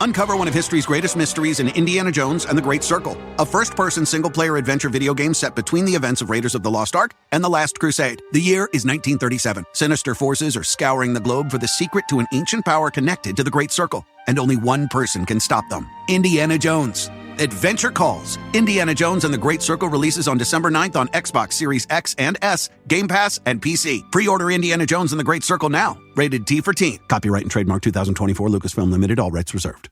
Uncover one of history's greatest mysteries in Indiana Jones and the Great Circle, a first-person single-player adventure video game set between the events of Raiders of the Lost Ark and The Last Crusade. The year is 1937. Sinister forces are scouring the globe for the secret to an ancient power connected to the Great Circle, and only one person can stop them: Indiana Jones. Adventure calls. Indiana Jones and the Great Circle releases on December 9th on Xbox Series X and S, Game Pass, and PC. Pre-order Indiana Jones and the Great Circle now. Rated T for Teen. Copyright and trademark 2024 Lucasfilm Limited. All rights reserved.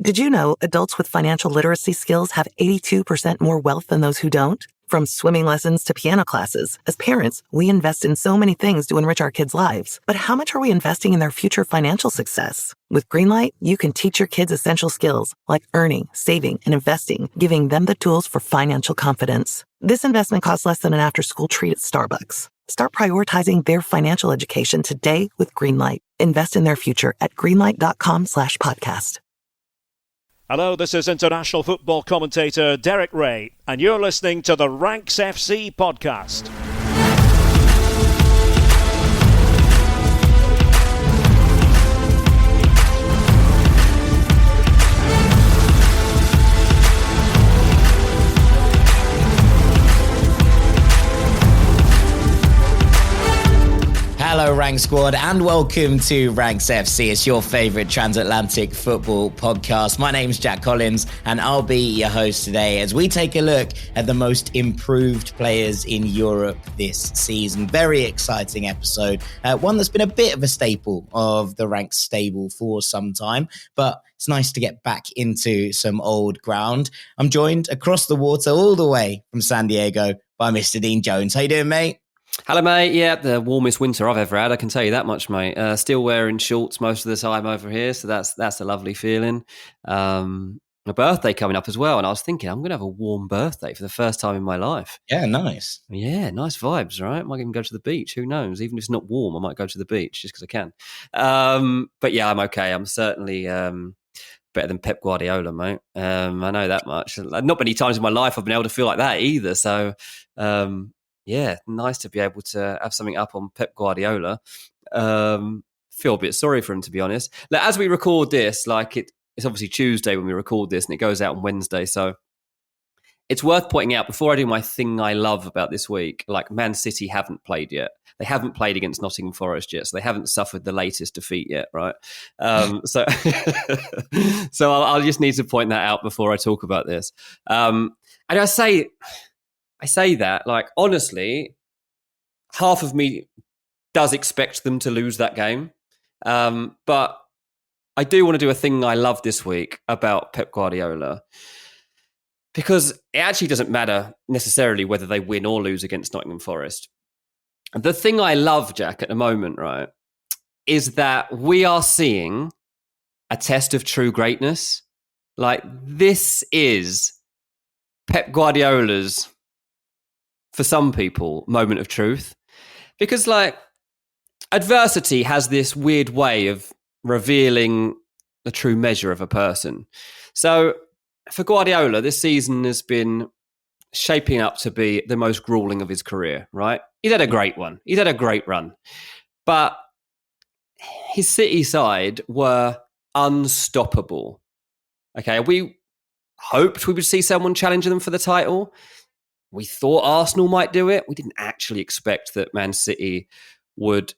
Did you know adults with financial literacy skills have 82% more wealth than those who don't? From swimming lessons to piano classes, as parents, we invest in so many things to enrich our kids' lives. But how much are we investing in their future financial success? With Greenlight, you can teach your kids essential skills like earning, saving, and investing, giving them the tools for financial confidence. This investment costs less than an after-school treat at Starbucks. Start prioritizing their financial education today with Greenlight. Invest in their future at greenlight.com/podcast. Hello, this is international football commentator Derek Ray, and you're listening to the Ranks FC podcast. Hello, Rank Squad, and welcome to Ranks FC. It's your favourite transatlantic football podcast. My name's Jack Collins, and I'll be your host today as we take a look at the most improved players in Europe this season. Very exciting episode. One that's been a bit of a staple of the Ranks stable for some time, but it's nice to get back into some old ground. I'm joined across the water all the way from San Diego by Mr. Dean Jones. How you doing, mate? Hello, mate. Yeah, the warmest winter I've ever had. I can tell you that much, mate. Still wearing shorts most of the time over here, so that's a lovely feeling. My birthday coming up as well, and I was thinking I'm going to have a warm birthday for the first time in my life. Yeah, nice. Yeah, nice vibes, right? I might even go to the beach. Who knows? Even if it's not warm, I might go to the beach just because I can. But yeah, I'm okay. I'm certainly better than Pep Guardiola, mate. I know that much. Not many times in my life I've been able to feel like that either. So. Yeah, nice to be able to have something up on Pep Guardiola. Feel a bit sorry for him, to be honest. Like, as we record this, it's obviously Tuesday when we record this, and it goes out on Wednesday. So it's worth pointing out, before I do my thing I love about this week, like Man City haven't played yet. They haven't played against Nottingham Forest yet, so they haven't suffered the latest defeat yet, right? So I'll just need to point that out before I talk about this. And I say that, like, honestly, half of me does expect them to lose that game. But I do want to do a thing I love this week about Pep Guardiola, because it actually doesn't matter necessarily whether they win or lose against Nottingham Forest. The thing I love, Jack, at the moment, right, is that we are seeing a test of true greatness. Like, this is Pep Guardiola's, for some people, moment of truth. Because, like, adversity has this weird way of revealing the true measure of a person. So, for Guardiola, this season has been shaping up to be the most grueling of his career, right? He's had a great one. He's had a great run. But his City side were unstoppable. Okay, we hoped we would see someone challenging them for the title. We thought Arsenal might do it. We didn't actually expect that Man City would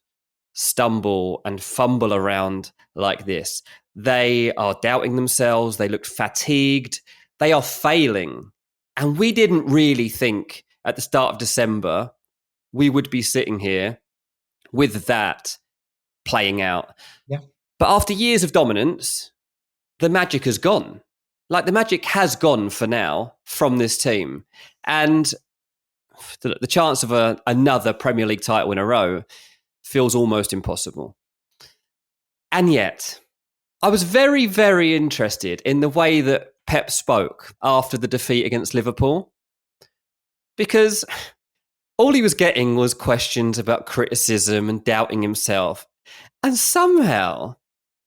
stumble and fumble around like this. They are doubting themselves. They looked fatigued. They are failing. And we didn't really think at the start of December we would be sitting here with that playing out. Yeah. But after years of dominance, the magic has gone. Like, the magic has gone for now from this team. And the chance of another Premier League title in a row feels almost impossible. And yet, I was very, very interested in the way that Pep spoke after the defeat against Liverpool. Because all he was getting was questions about criticism and doubting himself. And somehow,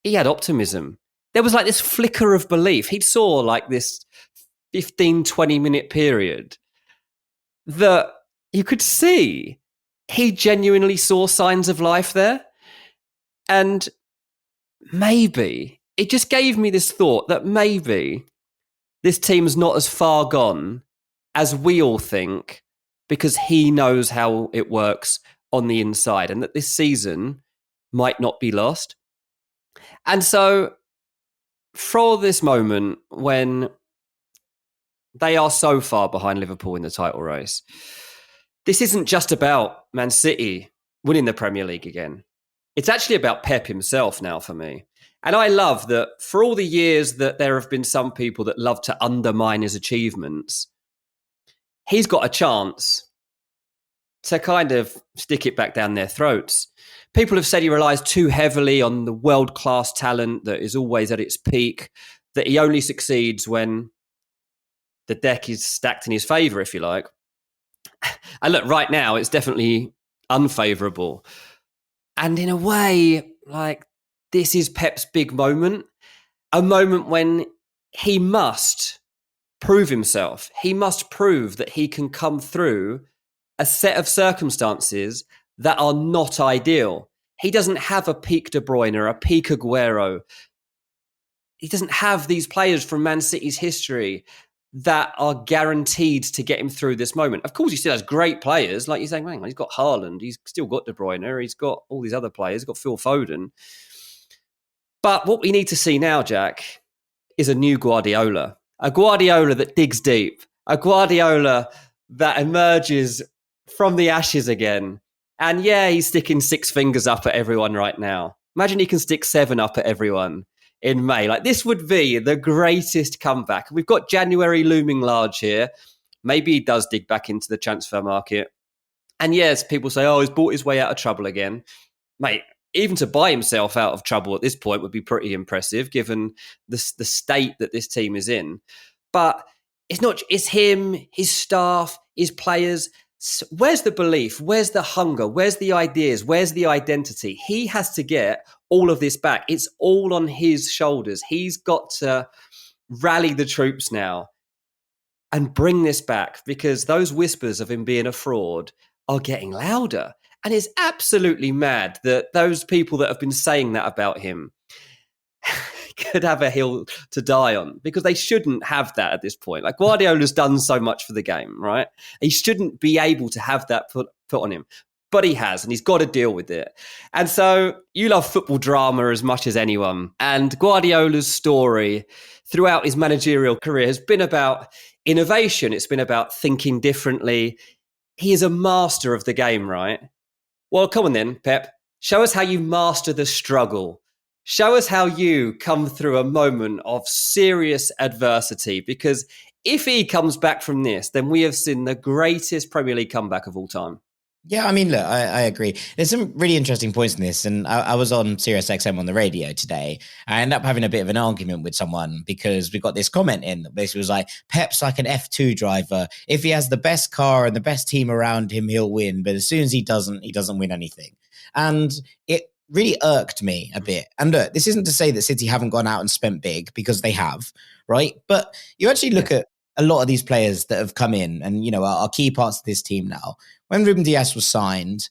he had optimism. There was like this flicker of belief. He saw like this 15, 20-minute period that you could see he genuinely saw signs of life there. And maybe it just gave me this thought that maybe this team's not as far gone as we all think, because he knows how it works on the inside, and that this season might not be lost. And so for this moment when they are so far behind Liverpool in the title race, this isn't just about Man City winning the Premier League again. It's actually about Pep himself now for me. And I love that for all the years that there have been some people that love to undermine his achievements, he's got a chance to kind of stick it back down their throats. People have said he relies too heavily on the world-class talent that is always at its peak, that he only succeeds when the deck is stacked in his favour, if you like. And look, right now, it's definitely unfavourable. And in a way, like, this is Pep's big moment, a moment when he must prove himself. He must prove that he can come through a set of circumstances that are not ideal. He doesn't have a peak De Bruyne or a peak Aguero. He doesn't have these players from Man City's history that are guaranteed to get him through this moment. Of course, he still has great players. Like you're saying, man, he's got Haaland, he's still got De Bruyne, he's got all these other players, he's got Phil Foden. But what we need to see now, Jack, is a new Guardiola. A Guardiola that digs deep. A Guardiola that emerges from the ashes again. And yeah, he's sticking 6 fingers up at everyone right now. Imagine he can stick 7 up at everyone in May. Like, this would be the greatest comeback. We've got January looming large here. Maybe he does dig back into the transfer market. And yes, people say, oh, he's bought his way out of trouble again. Mate, even to buy himself out of trouble at this point would be pretty impressive, given the state that this team is in. But it's him, his staff, his players. Where's the belief? Where's the hunger? Where's the ideas? Where's the identity? He has to get all of this back. It's all on his shoulders. He's got to rally the troops now and bring this back, because those whispers of him being a fraud are getting louder. And it's absolutely mad that those people that have been saying that about him could have a hill to die on, because they shouldn't have that at this point. Like, Guardiola's done so much for the game, right? He shouldn't be able to have that put on him. But he has, and he's got to deal with it. And so you love football drama as much as anyone. And Guardiola's story throughout his managerial career has been about innovation. It's been about thinking differently. He is a master of the game, right? Well, come on then, Pep. Show us how you master the struggle. Show us how you come through a moment of serious adversity, because if he comes back from this, then we have seen the greatest Premier League comeback of all time. Yeah, I mean, look, I agree. There's some really interesting points in this. And I was on Sirius XM on the radio today. I ended up having a bit of an argument with someone because we got this comment in that basically was like, Pep's like an F2 driver. If he has the best car and the best team around him, he'll win. But as soon as he doesn't win anything. And it really irked me a bit. And look, this isn't to say that City haven't gone out and spent big, because they have, right? But you actually look at a lot of these players that have come in and, you know, are key parts of this team now. When Ruben Dias was signed,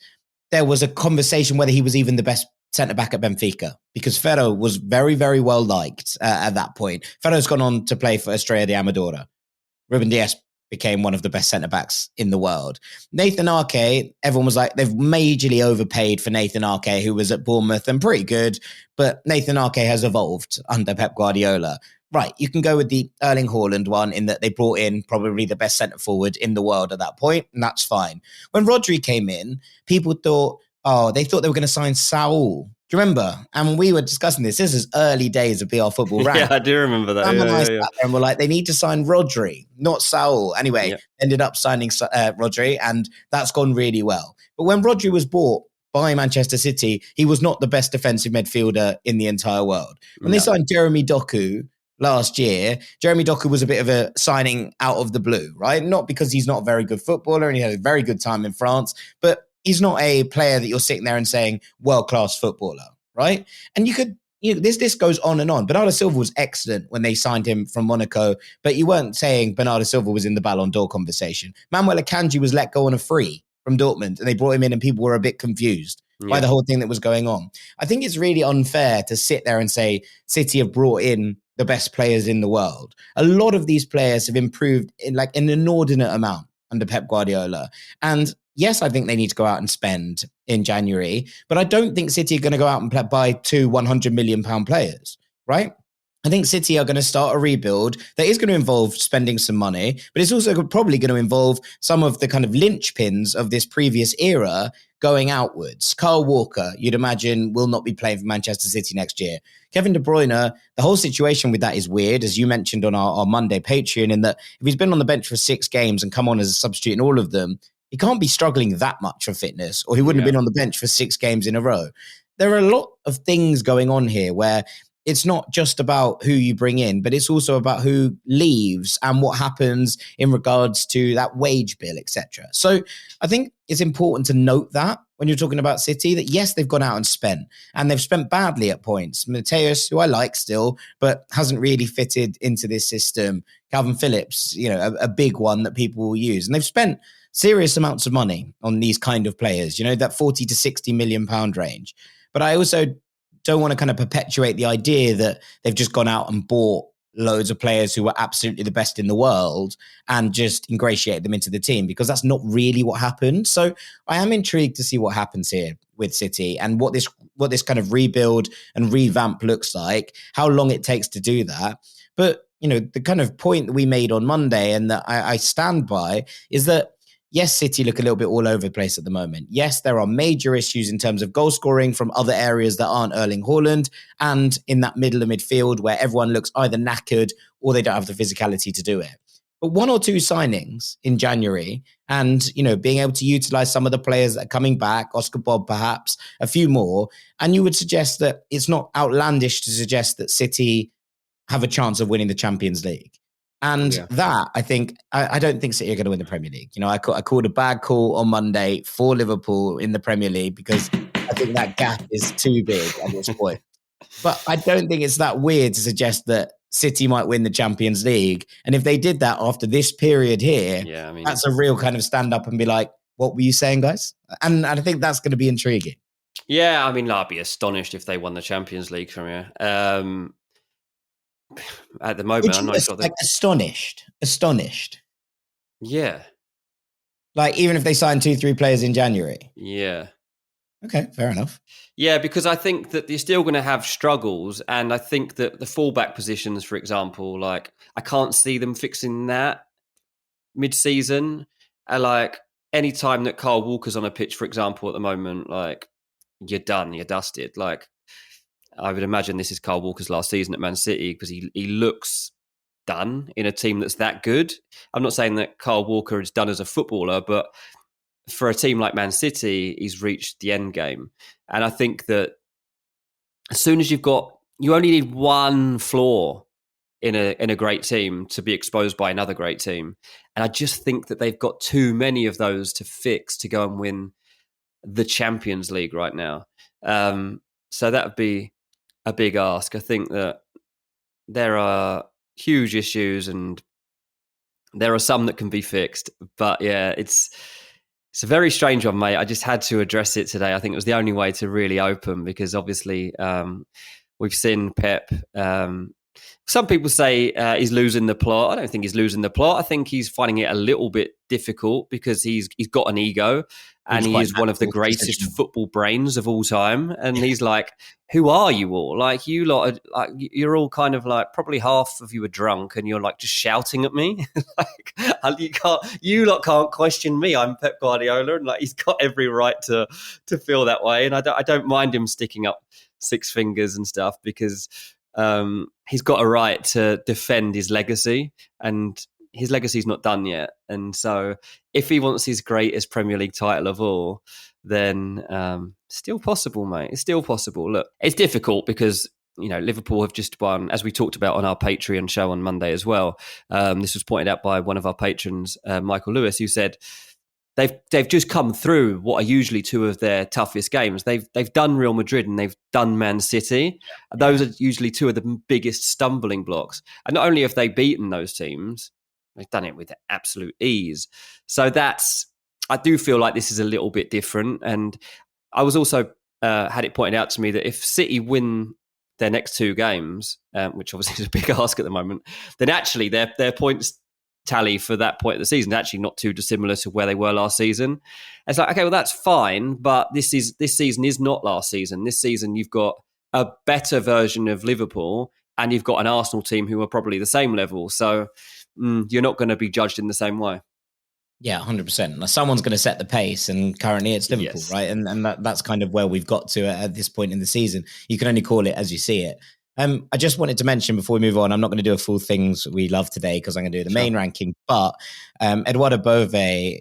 there was a conversation whether he was even the best centre-back at Benfica, because Ferro was very, very well liked at that point. Ferro's gone on to play for Estrella de Amadora. Ruben Dias became one of the best centre-backs in the world. Nathan Ake, everyone was like, they've majorly overpaid for Nathan Ake, who was at Bournemouth and pretty good, but Nathan Ake has evolved under Pep Guardiola. Right, you can go with the Erling Haaland one in that they brought in probably the best centre-forward in the world at that point, and that's fine. When Rodri came in, people thought, they thought they were going to sign Saul. Do you remember? And we were discussing this. This is early days of BR Football Rank. Yeah, I do remember that. And we're like, they need to sign Rodri, not Saul. Anyway, ended up signing Rodri, and that's gone really well. But when Rodri was bought by Manchester City, he was not the best defensive midfielder in the entire world. When they signed Jeremy Doku last year, Jeremy Doku was a bit of a signing out of the blue, right? Not because he's not a very good footballer and he had a very good time in France, but he's not a player that you're sitting there and saying world-class footballer, right? And this goes on and on. Bernardo Silva was excellent when they signed him from Monaco, but you weren't saying Bernardo Silva was in the Ballon d'Or conversation. Manuel Akanji was let go on a free from Dortmund, and they brought him in and people were a bit confused. by the whole thing that was going on. I think it's really unfair to sit there and say City have brought in the best players in the world. A lot of these players have improved in like an inordinate amount under Pep Guardiola. And yes, I think they need to go out and spend in January, but I don't think City are going to go out and buy two £100 million players, right? I think City are going to start a rebuild that is going to involve spending some money, but it's also probably going to involve some of the kind of linchpins of this previous era going outwards. Kyle Walker, you'd imagine, will not be playing for Manchester City next year. Kevin De Bruyne, the whole situation with that is weird, as you mentioned on our Monday Patreon, in that if he's been on the bench for 6 games and come on as a substitute in all of them, he can't be struggling that much for fitness, or he wouldn't have been on the bench for 6 games in a row. There are a lot of things going on here where it's not just about who you bring in, but it's also about who leaves and what happens in regards to that wage bill, etc. So I think it's important to note that when you're talking about City, that yes, they've gone out and they've spent badly at points. Mateus, who I like still, but hasn't really fitted into this system. Calvin Phillips, a big one that people will use. And they've spent serious amounts of money on these kind of players, that 40 to 60 million pound range. But I also don't want to kind of perpetuate the idea that they've just gone out and bought loads of players who were absolutely the best in the world and just ingratiated them into the team, because that's not really what happened. So I am intrigued to see what happens here with City and what this kind of rebuild and revamp looks like, how long it takes to do that. But, the kind of point that we made on Monday and that I stand by is that yes, City look a little bit all over the place at the moment. Yes, there are major issues in terms of goal scoring from other areas that aren't Erling Haaland, and in that middle of midfield where everyone looks either knackered or they don't have the physicality to do it. But 1 or 2 signings in January and, being able to utilize some of the players that are coming back, Oscar Bob perhaps, a few more, and you would suggest that it's not outlandish to suggest that City have a chance of winning the Champions League. And that, I think, I don't think City are going to win the Premier League. I called a bad call on Monday for Liverpool in the Premier League because I think that gap is too big at this point. But I don't think it's that weird to suggest that City might win the Champions League. And if they did that after this period here, that's a real kind of stand up and be like, what were you saying, guys? And I think that's going to be intriguing. Yeah, I'd be astonished if they won the Champions League from here. At the moment, I'm not sure. Astonished. Yeah. Like, even if they sign 2-3 players in January. Yeah. Okay, fair enough. Yeah, because I think that you're still going to have struggles. And I think that the fullback positions, for example, like, I can't see them fixing that mid-season. Like, any time that Kyle Walker's on a pitch, for example, at the moment, like, you're done, you're dusted. Like, I would imagine this is Kyle Walker's last season at Man City because he looks done in a team that's that good. I'm not saying that Kyle Walker is done as a footballer, but for a team like Man City, he's reached the end game. And I think that as soon as you only need one flaw in a great team to be exposed by another great team. And I just think that they've got too many of those to fix to go and win the Champions League right now. So that would be a big ask. I think that there are huge issues and there are some that can be fixed. But yeah, it's a very strange one, mate. I just had to address it today. I think it was the only way to really open because obviously we've seen Pep. Some people say he's losing the plot. I don't think he's losing the plot. I think he's finding it a little bit difficult because he's got an ego and he is one of the greatest football brains of all time. And he's like, who are you all? Like, you lot are, like, you're all kind of like, probably half of you are drunk and you're like just shouting at me. Like, you lot can't question me. I'm Pep Guardiola. And like, he's got every right to feel that way. And I don't mind him sticking up 6 fingers and stuff because he's got a right to defend his legacy, and his legacy's not done yet. And so if he wants his greatest Premier League title of all, then still possible, mate. It's still possible. Look, it's difficult because, you know, Liverpool have just won, as we talked about on our Patreon show on Monday as well. This was pointed out by one of our patrons, Michael Lewis, who said they've just come through what are usually 2 of their toughest games. They've done Real Madrid and they've done Man City. Those are usually 2 of the biggest stumbling blocks. And not only have they beaten those teams, they've done it with absolute ease. So I do feel like this is a little bit different. And I was also had it pointed out to me that if City win their next 2 games, which obviously is a big ask at the moment, then actually their points tally for that point of the season is actually not too dissimilar to where they were last season. It's like, okay, well, that's fine, but this season is not last season. This season, you've got a better version of Liverpool, and you've got an Arsenal team who are probably the same level. So you're not going to be judged in the same way. Yeah, 100%. Now, someone's going to set the pace, and currently it's Liverpool, Yes. right? And that's kind of where we've got to at this point in the season. You can only call it as you see it. I just wanted to mention before we move on, I'm not going to do a full things we love today because I'm going to do the main ranking, but Edoardo Bove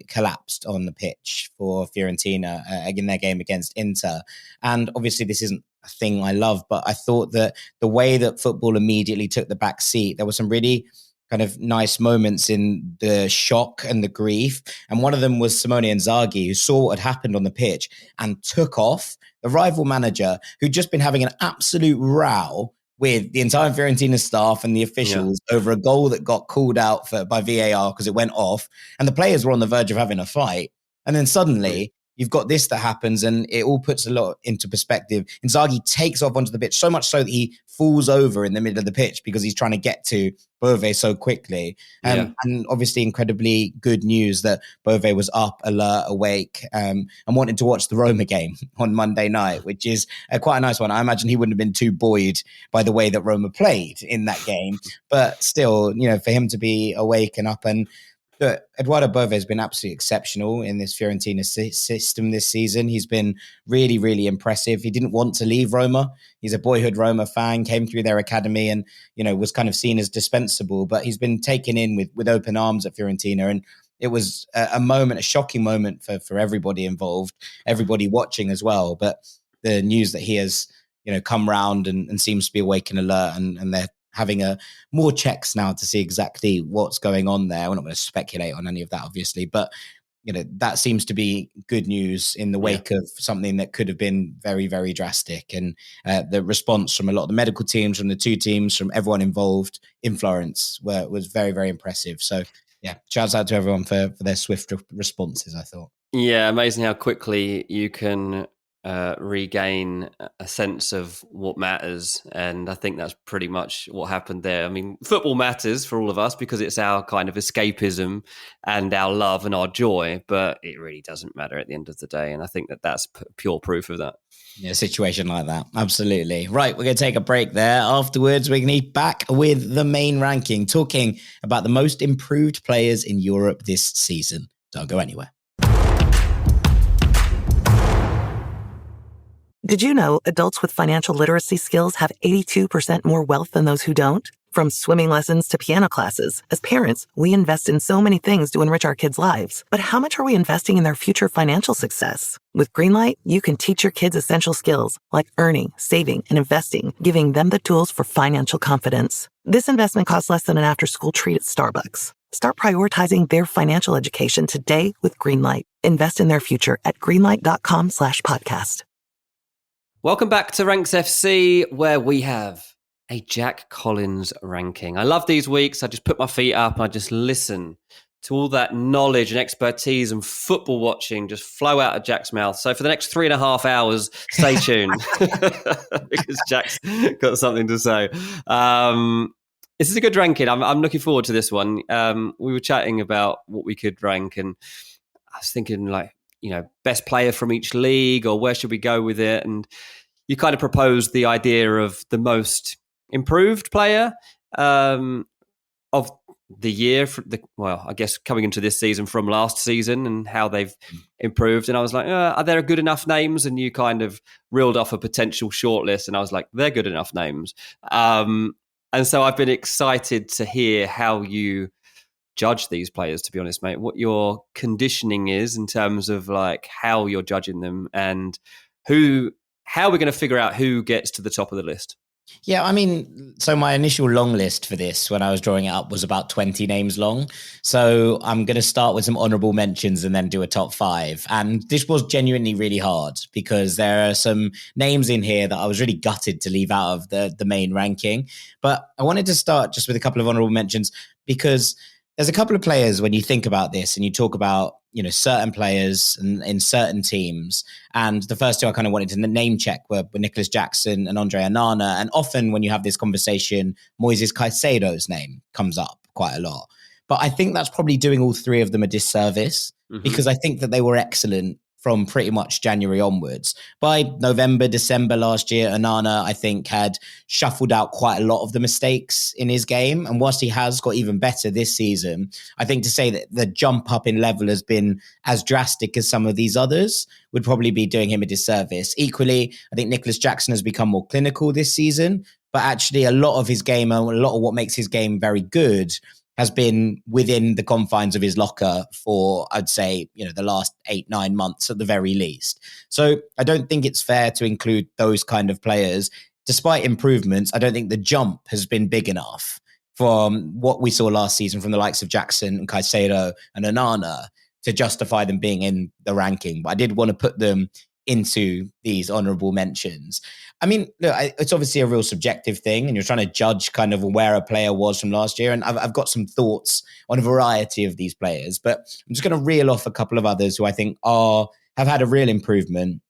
collapsed on the pitch for Fiorentina in their game against Inter. And obviously this isn't a thing I love, but I thought that the way that football immediately took the back seat, there were some really kind of nice moments in the shock and the grief. And one of them was Simone Inzaghi, who saw what had happened on the pitch and took off the rival manager who'd just been having an absolute row with the entire Fiorentina staff and the officials over a goal that got called out by VAR because it went off. And the players were on the verge of having a fight. And then suddenly you've got this that happens, and it all puts a lot into perspective. Inzaghi takes off onto the pitch, so much so that he falls over in the middle of the pitch because he's trying to get to Bove so quickly. And obviously incredibly good news that Bove was up, alert, awake, and wanted to watch the Roma game on Monday night, which is quite a nice one. I imagine he wouldn't have been too buoyed by the way that Roma played in that game. But still, for him to be awake and up, and look, Edoardo Bove has been absolutely exceptional in this Fiorentina system this season. He's been really, really impressive. He didn't want to leave Roma. He's a boyhood Roma fan, came through their academy and, was kind of seen as dispensable, but he's been taken in with open arms at Fiorentina. And it was a shocking moment for everybody involved, everybody watching as well. But the news that he has, come round and seems to be awake and alert, and they're having more checks now to see exactly what's going on there. We're not going to speculate on any of that, obviously, but that seems to be good news in the wake of something that could have been very, very drastic. And the response from a lot of the medical teams, from the 2 teams, from everyone involved in Florence was very, very impressive. So shouts out to everyone for their swift responses, I thought. Yeah, amazing how quickly you can regain a sense of what matters. And I think that's pretty much what happened there. I mean, football matters for all of us because it's our kind of escapism and our love and our joy, but it really doesn't matter at the end of the day. And I think that's pure proof of that. Yeah, a situation like that. Absolutely. Right, we're going to take a break there. Afterwards, we're going to be back with the main ranking, talking about the most improved players in Europe this season. Don't go anywhere. Did you know adults with financial literacy skills have 82% more wealth than those who don't? From swimming lessons to piano classes, as parents, we invest in so many things to enrich our kids' lives. But how much are we investing in their future financial success? With Greenlight, you can teach your kids essential skills like earning, saving, and investing, giving them the tools for financial confidence. This investment costs less than an after-school treat at Starbucks. Start prioritizing their financial education today with Greenlight. Invest in their future at greenlight.com/podcast. Welcome back to Ranks FC, where we have a Jack Collins ranking. I love these weeks. I just put my feet up and I just listen to all that knowledge and expertise and football watching just flow out of Jack's mouth. So for the next 3.5 hours, stay tuned because Jack's got something to say. This is a good ranking. I'm looking forward to this one. We were chatting about what we could rank, and I was thinking best player from each league, or where should we go with it? And you kind of proposed the idea of the most improved player of the year. I guess coming into this season from last season and how they've improved. And I was like, are there good enough names? And you kind of reeled off a potential shortlist, and I was like, they're good enough names. And so I've been excited to hear how you judge these players, to be honest, mate, what your conditioning is in terms of like how you're judging them and how we're going to figure out who gets to the top of the list. Yeah, I mean, so my initial long list for this when I was drawing it up was about 20 names long. So I'm going to start with some honourable mentions and then do a top 5. And this was genuinely really hard because there are some names in here that I was really gutted to leave out of the main ranking. But I wanted to start just with a couple of honourable mentions because there's a couple of players when you think about this and you talk about, certain players and in certain teams. And the first two I kind of wanted to name check were Nicholas Jackson and Andre Onana. And often when you have this conversation, Moises Caicedo's name comes up quite a lot. But I think that's probably doing all three of them a disservice because I think that they were excellent from pretty much January onwards. By November, December last year, Onana, I think, had shuffled out quite a lot of the mistakes in his game. And whilst he has got even better this season, I think to say that the jump up in level has been as drastic as some of these others would probably be doing him a disservice. Equally, I think Nicholas Jackson has become more clinical this season, but actually a lot of his game and a lot of what makes his game very good has been within the confines of his locker for, I'd say, the last 8-9 months at the very least. So I don't think it's fair to include those kind of players. Despite improvements, I don't think the jump has been big enough from what we saw last season from the likes of Jackson and Caicedo and Onana to justify them being in the ranking. But I did want to put them into these honourable mentions. I mean, look, it's obviously a real subjective thing and you're trying to judge kind of where a player was from last year. And I've got some thoughts on a variety of these players, but I'm just going to reel off a couple of others who I think have had a real improvement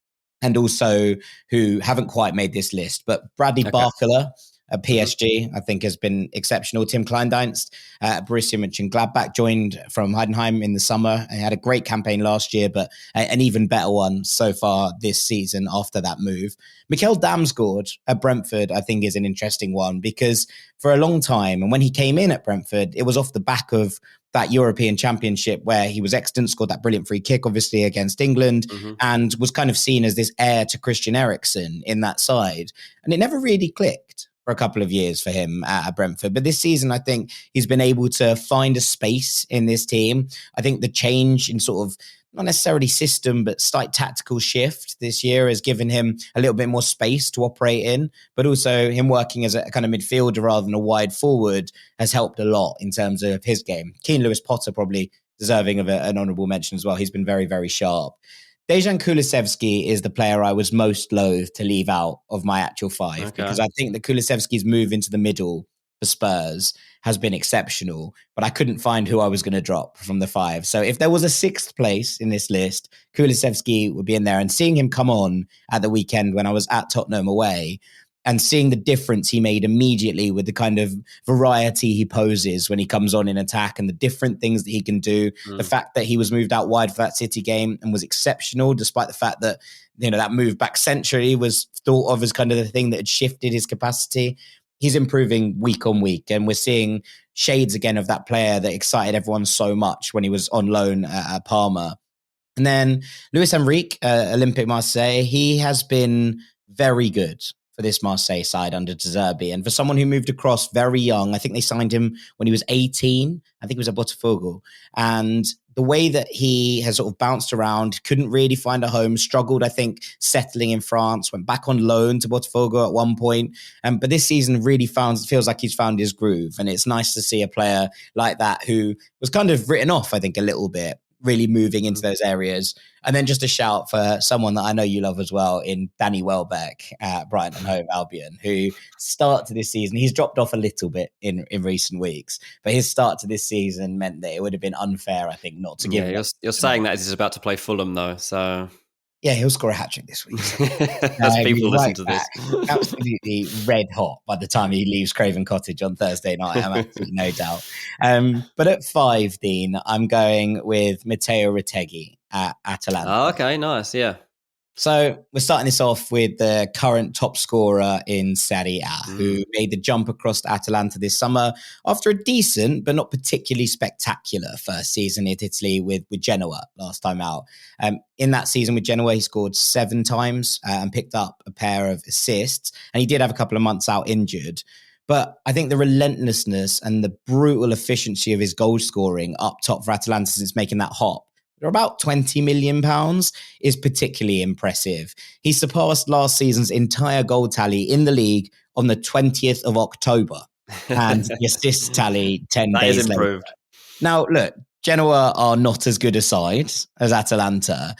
and also who haven't quite made this list. But Bradley Barcola at PSG, I think, has been exceptional. Tim Kleindienst at Borussia Mönchengladbach joined from Heidenheim in the summer and had a great campaign last year, but an even better one so far this season after that move. Mikel Damsgaard at Brentford, I think, is an interesting one because for a long time, and when he came in at Brentford, it was off the back of that European Championship where he was excellent, scored that brilliant free kick, obviously, against England, and was kind of seen as this heir to Christian Eriksen in that side. And it never really clicked for a couple of years for him at Brentford. But this season, I think he's been able to find a space in this team. I think the change in sort of, not necessarily system, but slight tactical shift this year has given him a little bit more space to operate in, but also him working as a kind of midfielder rather than a wide forward has helped a lot in terms of his game. Keane Lewis-Potter probably deserving of an honourable mention as well. He's been very, very sharp. Dejan Kulusevski is the player I was most loath to leave out of my actual five because I think that Kulusevski's move into the middle for Spurs has been exceptional, but I couldn't find who I was going to drop from the five. So if there was a sixth place in this list, Kulusevski would be in there. And seeing him come on at the weekend when I was at Tottenham away and seeing the difference he made immediately with the kind of variety he poses when he comes on in attack and the different things that he can do. The fact that he was moved out wide for that City game and was exceptional, despite the fact that, that move back centrally was thought of as kind of the thing that had shifted his capacity. He's improving week on week, and we're seeing shades again of that player that excited everyone so much when he was on loan at Parma. And then Luis Enrique, Olympique Marseille, he has been very good for this Marseille side under De Zerbi. And for someone who moved across very young, I think they signed him when he was 18. I think it was at Botafogo. And the way that he has sort of bounced around, couldn't really find a home, struggled, I think, settling in France, went back on loan to Botafogo at one point. But this season really feels like he's found his groove. And it's nice to see a player like that who was kind of written off, I think, a little bit, really moving into those areas. And then just a shout for someone that I know you love as well in Danny Welbeck at Brighton and Hove Albion, who start to this season, he's dropped off a little bit in recent weeks, but his start to this season meant that it would have been unfair, I think, not to give him. You're saying that as he's about to play Fulham though, so... Yeah, he'll score a hat-trick this week. As people listen to this. Absolutely red hot by the time he leaves Craven Cottage on Thursday night, I'm absolutely no doubt. But at 5, Dean, I'm going with Matteo Retegui at Atalanta. Oh, okay, nice, yeah. So we're starting this off with the current top scorer in Serie A, who made the jump across to Atalanta this summer after a decent but not particularly spectacular first season in Italy with Genoa last time out. In that season with Genoa, he scored 7 times and picked up a pair of assists. And he did have a couple of months out injured. But I think the relentlessness and the brutal efficiency of his goal scoring up top for Atalanta since making that hop, they're about £20 million, is particularly impressive. He surpassed last season's entire goal tally in the league on the 20th of October and the assist tally 10 days later. Now, look, Genoa are not as good a side as Atalanta.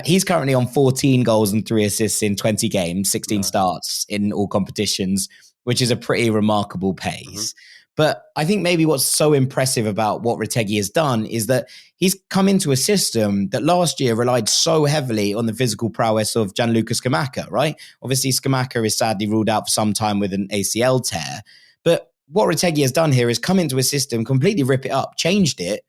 He's currently on 14 goals and 3 assists in 20 games, 16 starts in all competitions, which is a pretty remarkable pace. But I think maybe what's so impressive about what Retegui has done is that he's come into a system that last year relied so heavily on the physical prowess of Gianluca Scamacca, right? Obviously, Scamacca is sadly ruled out for some time with an ACL tear. But what Retegui has done here is come into a system, completely rip it up, changed it,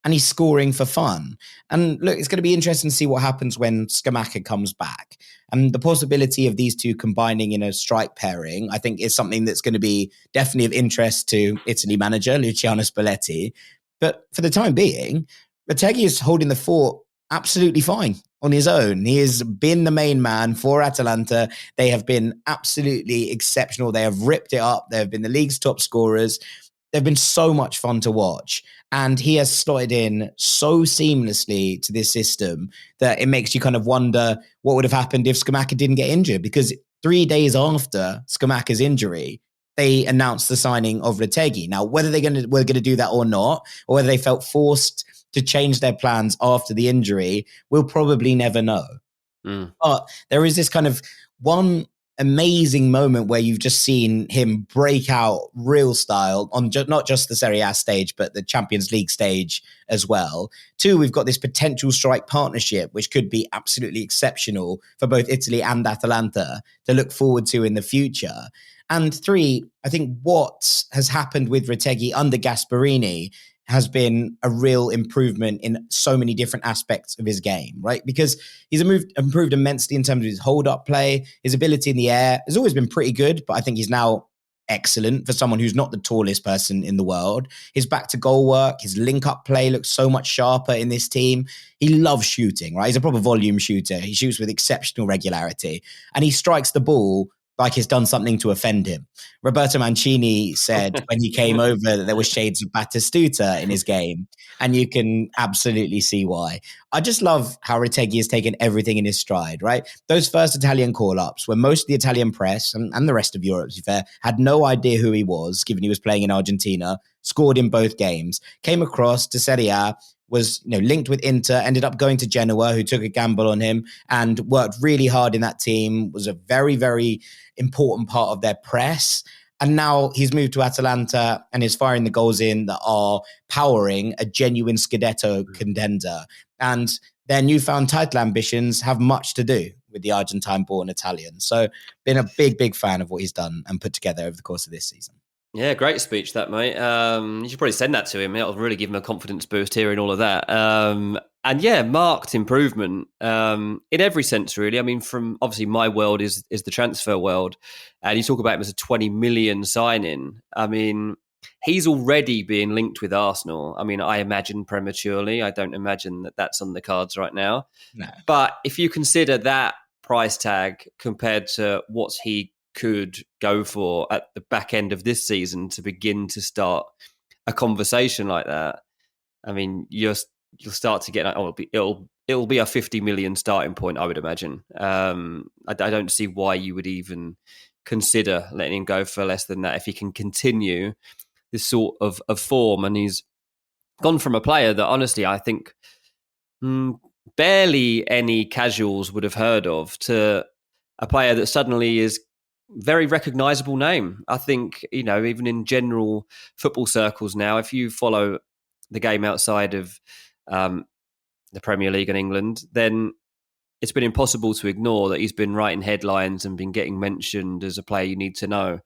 and he's scoring for fun. And look, it's going to be interesting to see what happens when Scamacca comes back. And the possibility of these two combining in a strike pairing, I think, is something that's going to be definitely of interest to Italy manager Luciano Spalletti. But for the time being, Retegui is holding the fort absolutely fine on his own. He has been the main man for Atalanta. They have been absolutely exceptional. They have ripped it up. They have been the league's top scorers. They've been so much fun to watch. And he has slotted in so seamlessly to this system that it makes you kind of wonder what would have happened if Scamacca didn't get injured. Because 3 days after Scamacca's injury, they announced the signing of Retegui. Now, whether were going to do that or not, or whether they felt forced to change their plans after the injury, we'll probably never know. But there is this kind of one amazing moment where you've just seen him break out real style on not just the Serie A stage, but the Champions League stage as well. 2, we've got this potential strike partnership, which could be absolutely exceptional for both Italy and Atalanta to look forward to in the future. And 3, I think what has happened with Retegui under Gasperini has been a real improvement in so many different aspects of his game, right? Because he's improved immensely in terms of his hold-up play. His ability in the air has always been pretty good, but I think he's now excellent for someone who's not the tallest person in the world. His back-to-goal work, his link-up play looks so much sharper in this team. He loves shooting, right? He's a proper volume shooter. He shoots with exceptional regularity, and he strikes the ball like he's done something to offend him. Roberto Mancini said when he came over that there were shades of Batistuta in his game, and you can absolutely see why. I just love how Retegui has taken everything in his stride, right? Those first Italian call-ups where most of the Italian press and the rest of Europe, to be fair, had no idea who he was, given he was playing in Argentina, scored in both games, came across to Serie A, was linked with Inter, ended up going to Genoa, who took a gamble on him and worked really hard in that team, was a very, very important part of their press. And now he's moved to Atalanta and is firing the goals in that are powering a genuine Scudetto contender. And their newfound title ambitions have much to do with the Argentine-born Italian. So been a big, big fan of what he's done and put together over the course of this season. Yeah, great speech that, mate. You should probably send that to him. It'll really give him a confidence boost hearing all of that. And yeah, marked improvement in every sense, really. I mean, from obviously my world is the transfer world, and you talk about him as a 20 million signing. I mean, he's already being linked with Arsenal. I mean, I imagine prematurely. I don't imagine that that's on the cards right now. No. But if you consider that price tag compared to what he could go for at the back end of this season to begin to start a conversation like that, I mean, you'll start to get it'll be a 50 million starting point, I would imagine. I don't see why you would even consider letting him go for less than that if he can continue this sort of form. And he's gone from a player that honestly I think barely any casuals would have heard of to a player that suddenly is very recognizable name. I think, even in general football circles now, if you follow the game outside of the Premier League in England, then it's been impossible to ignore that he's been writing headlines and been getting mentioned as a player you need to know.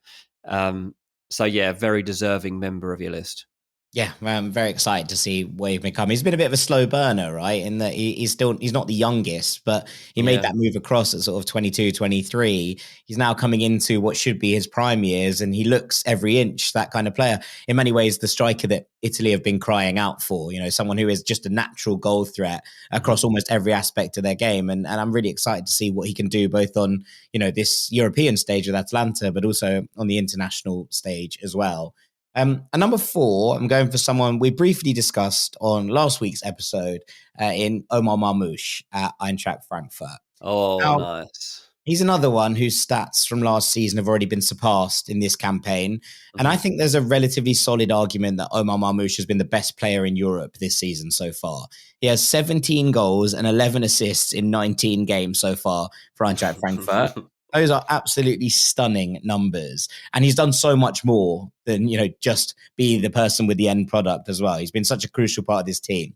So yeah, very deserving member of your list. Yeah, I'm very excited to see where he's become. He's been a bit of a slow burner, right? In that he's not the youngest, but he made that move across at sort of 22, 23. He's now coming into what should be his prime years, and he looks every inch that kind of player. In many ways, the striker that Italy have been crying out for, someone who is just a natural goal threat across almost every aspect of their game. And I'm really excited to see what he can do both on, this European stage with Atalanta, but also on the international stage as well. And number 4, I'm going for someone we briefly discussed on last week's episode in Omar Marmoush at Eintracht Frankfurt. Oh, now, nice. He's another one whose stats from last season have already been surpassed in this campaign. And I think there's a relatively solid argument that Omar Marmoush has been the best player in Europe this season so far. He has 17 goals and 11 assists in 19 games so far for Eintracht Frankfurt. Those are absolutely stunning numbers. And he's done so much more than, just be the person with the end product as well. He's been such a crucial part of this team.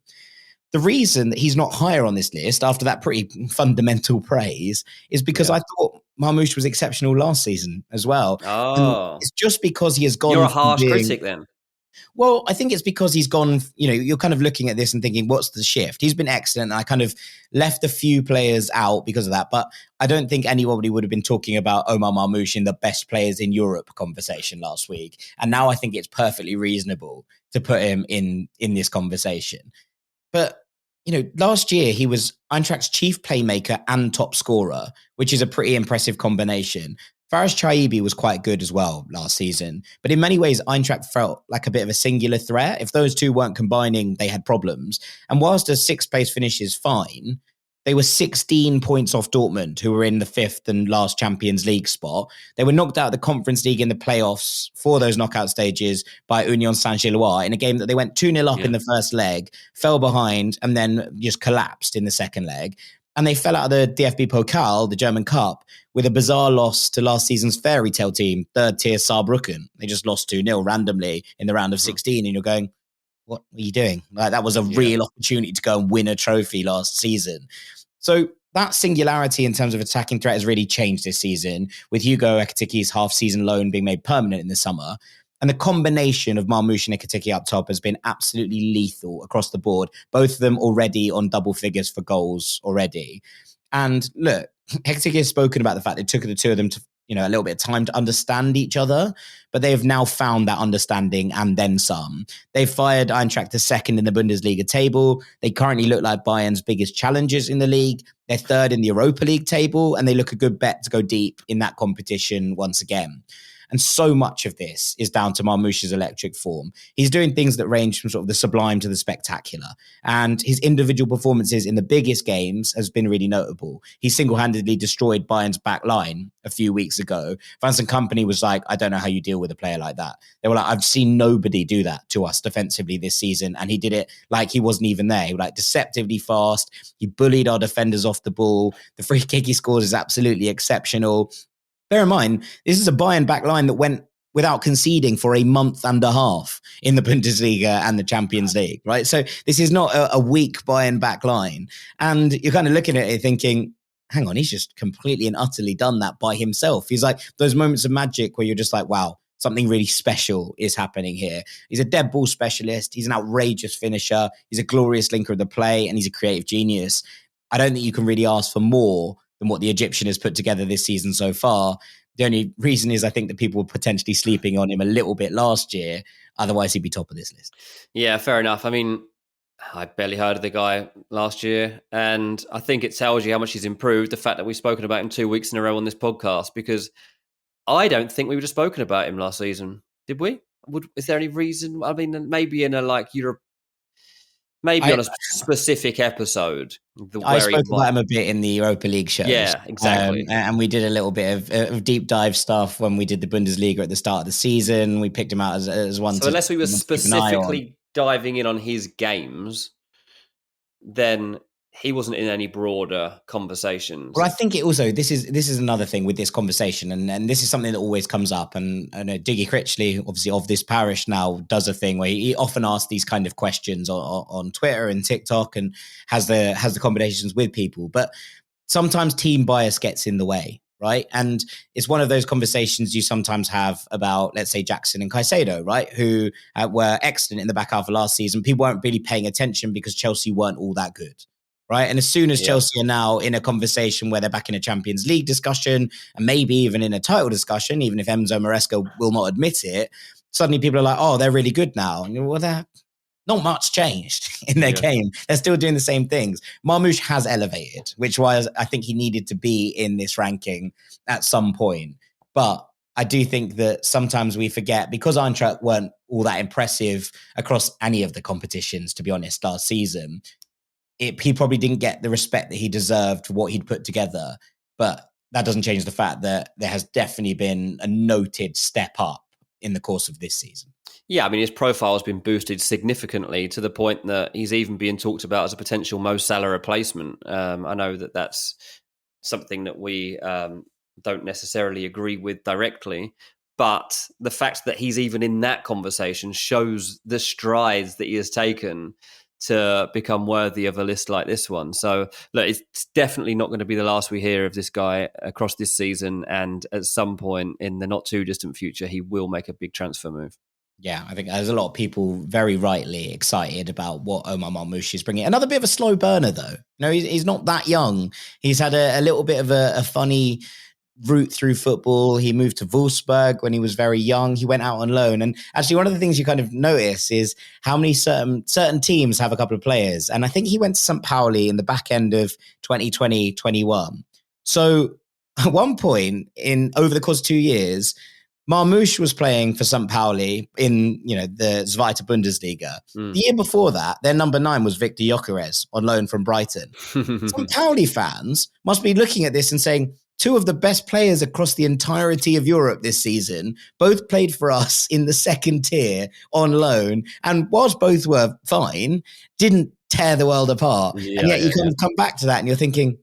The reason that he's not higher on this list after that pretty fundamental praise is because I thought Marmoush was exceptional last season as well. Oh. And it's just because he has gone. You're a harsh critic then. Well, I think it's because he's gone, you're kind of looking at this and thinking, what's the shift? He's been excellent. And I kind of left a few players out because of that. But I don't think anybody would have been talking about Omar Marmoush in the best players in Europe conversation last week. And now I think it's perfectly reasonable to put him in this conversation. But, last year he was Eintracht's chief playmaker and top scorer, which is a pretty impressive combination. Faris Chaibi was quite good as well last season. But in many ways, Eintracht felt like a bit of a singular threat. If those two weren't combining, they had problems. And whilst a sixth place finish is fine, they were 16 points off Dortmund, who were in the fifth and last Champions League spot. They were knocked out of the Conference League in the playoffs for those knockout stages by Union Saint-Gilloise in a game that they went 2-0 up in the first leg, fell behind, and then just collapsed in the second leg. And they fell out of the DFB Pokal, the German Cup, with a bizarre loss to last season's fairy tale team, third tier Saarbrücken. They just lost 2-0 randomly in the round of 16. And you're going, what are you doing? Like, that was a real opportunity to go and win a trophy last season. So that singularity in terms of attacking threat has really changed this season, with Hugo Ekitiki's half-season loan being made permanent in the summer. And the combination of Marmoush and Ekitiki up top has been absolutely lethal across the board, both of them already on double figures for goals already. And look, Ekitiki has spoken about the fact it took the two of them to a little bit of time to understand each other, but they have now found that understanding and then some. They've fired Eintracht to second in the Bundesliga table. They currently look like Bayern's biggest challengers in the league. They're third in the Europa League table, and they look a good bet to go deep in that competition once again. And so much of this is down to Marmoush's electric form. He's doing things that range from sort of the sublime to the spectacular. And his individual performances in the biggest games has been really notable. He single-handedly destroyed Bayern's back line a few weeks ago. Vincent Kompany was like, I don't know how you deal with a player like that. They were like, I've seen nobody do that to us defensively this season. And he did it like he wasn't even there. He was like deceptively fast. He bullied our defenders off the ball. The free kick he scores is absolutely exceptional. Bear in mind, this is a Bayern back line that went without conceding for a month and a half in the Bundesliga and the Champions League, right? So this is not a weak Bayern back line. And you're kind of looking at it thinking, hang on, he's just completely and utterly done that by himself. He's like those moments of magic where you're just like, wow, something really special is happening here. He's a dead ball specialist. He's an outrageous finisher. He's a glorious linker of the play, and he's a creative genius. I don't think you can really ask for more than what the Egyptian has put together this season so far. The only reason is I think that people were potentially sleeping on him a little bit last year. Otherwise, he'd be top of this list. Yeah, fair enough. I mean, I barely heard of the guy last year. And I think it tells you how much he's improved, the fact that we've spoken about him 2 weeks in a row on this podcast, because I don't think we would have spoken about him last season. Did we? Is there any reason? I mean, maybe in a Europe, maybe on a specific episode. I spoke about him a bit in the Europa League shows. Yeah, exactly. And we did a little bit of deep dive stuff when we did the Bundesliga at the start of the season. We picked him out as one. So unless we were specifically diving in on his games, then he wasn't in any broader conversations. Well, I think it also, this is another thing with this conversation, and this is something that always comes up. And I know Diggy Critchley, obviously of this parish now, does a thing where he often asks these kind of questions on Twitter and TikTok, and has the conversations with people. But sometimes team bias gets in the way, right? And it's one of those conversations you sometimes have about, let's say, Jackson and Caicedo, right? Who were excellent in the back half of last season. People weren't really paying attention because Chelsea weren't all that good. Right. And as soon as Chelsea are now in a conversation where they're back in a Champions League discussion and maybe even in a title discussion, even if Enzo Maresca will not admit it, suddenly people are like, oh, they're really good now. And well, not much changed in their game. They're still doing the same things. Marmoush has elevated, which was, I think he needed to be in this ranking at some point. But I do think that sometimes we forget, because Eintracht weren't all that impressive across any of the competitions, to be honest, last season. He probably didn't get the respect that he deserved for what he'd put together. But that doesn't change the fact that there has definitely been a noted step up in the course of this season. Yeah, I mean, his profile has been boosted significantly to the point that he's even being talked about as a potential Mo Salah replacement. I know that that's something that we don't necessarily agree with directly. But the fact that he's even in that conversation shows the strides that he has taken to become worthy of a list like this one. So, look, it's definitely not going to be the last we hear of this guy across this season. And at some point in the not too distant future, he will make a big transfer move. Yeah, I think there's a lot of people very rightly excited about what Omar Marmoush is bringing. Another bit of a slow burner, though. He's not that young. He's had a little bit of a funny route through football. He moved to Wolfsburg when he was very young. He went out on loan. And actually, one of the things you kind of notice is how many certain teams have a couple of players. And I think he went to St. Pauli in the back end of 2020-21. So at one point over the course of 2 years, Marmoush was playing for St. Pauli in, the Zweite Bundesliga. The year before that, their number 9 was Victor Gyökeres on loan from Brighton. St. Pauli fans must be looking at this and saying, 2 of the best players across the entirety of Europe this season both played for us in the second tier on loan. And whilst both were fine, didn't tear the world apart. And yet you kind of come back to that and you're thinking,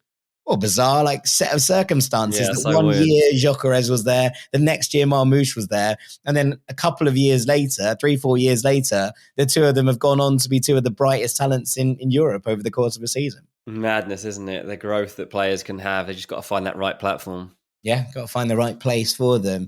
bizarre, set of circumstances. That so one weird. year Gyökeres was there, the next year Marmoush was there, and then a couple of years later, 3-4 years later, the 2 of them have gone on to be 2 of the brightest talents in Europe over the course of a season. Madness, isn't it? The growth that players can have. They just got to find that right platform. Yeah, got to find the right place for them.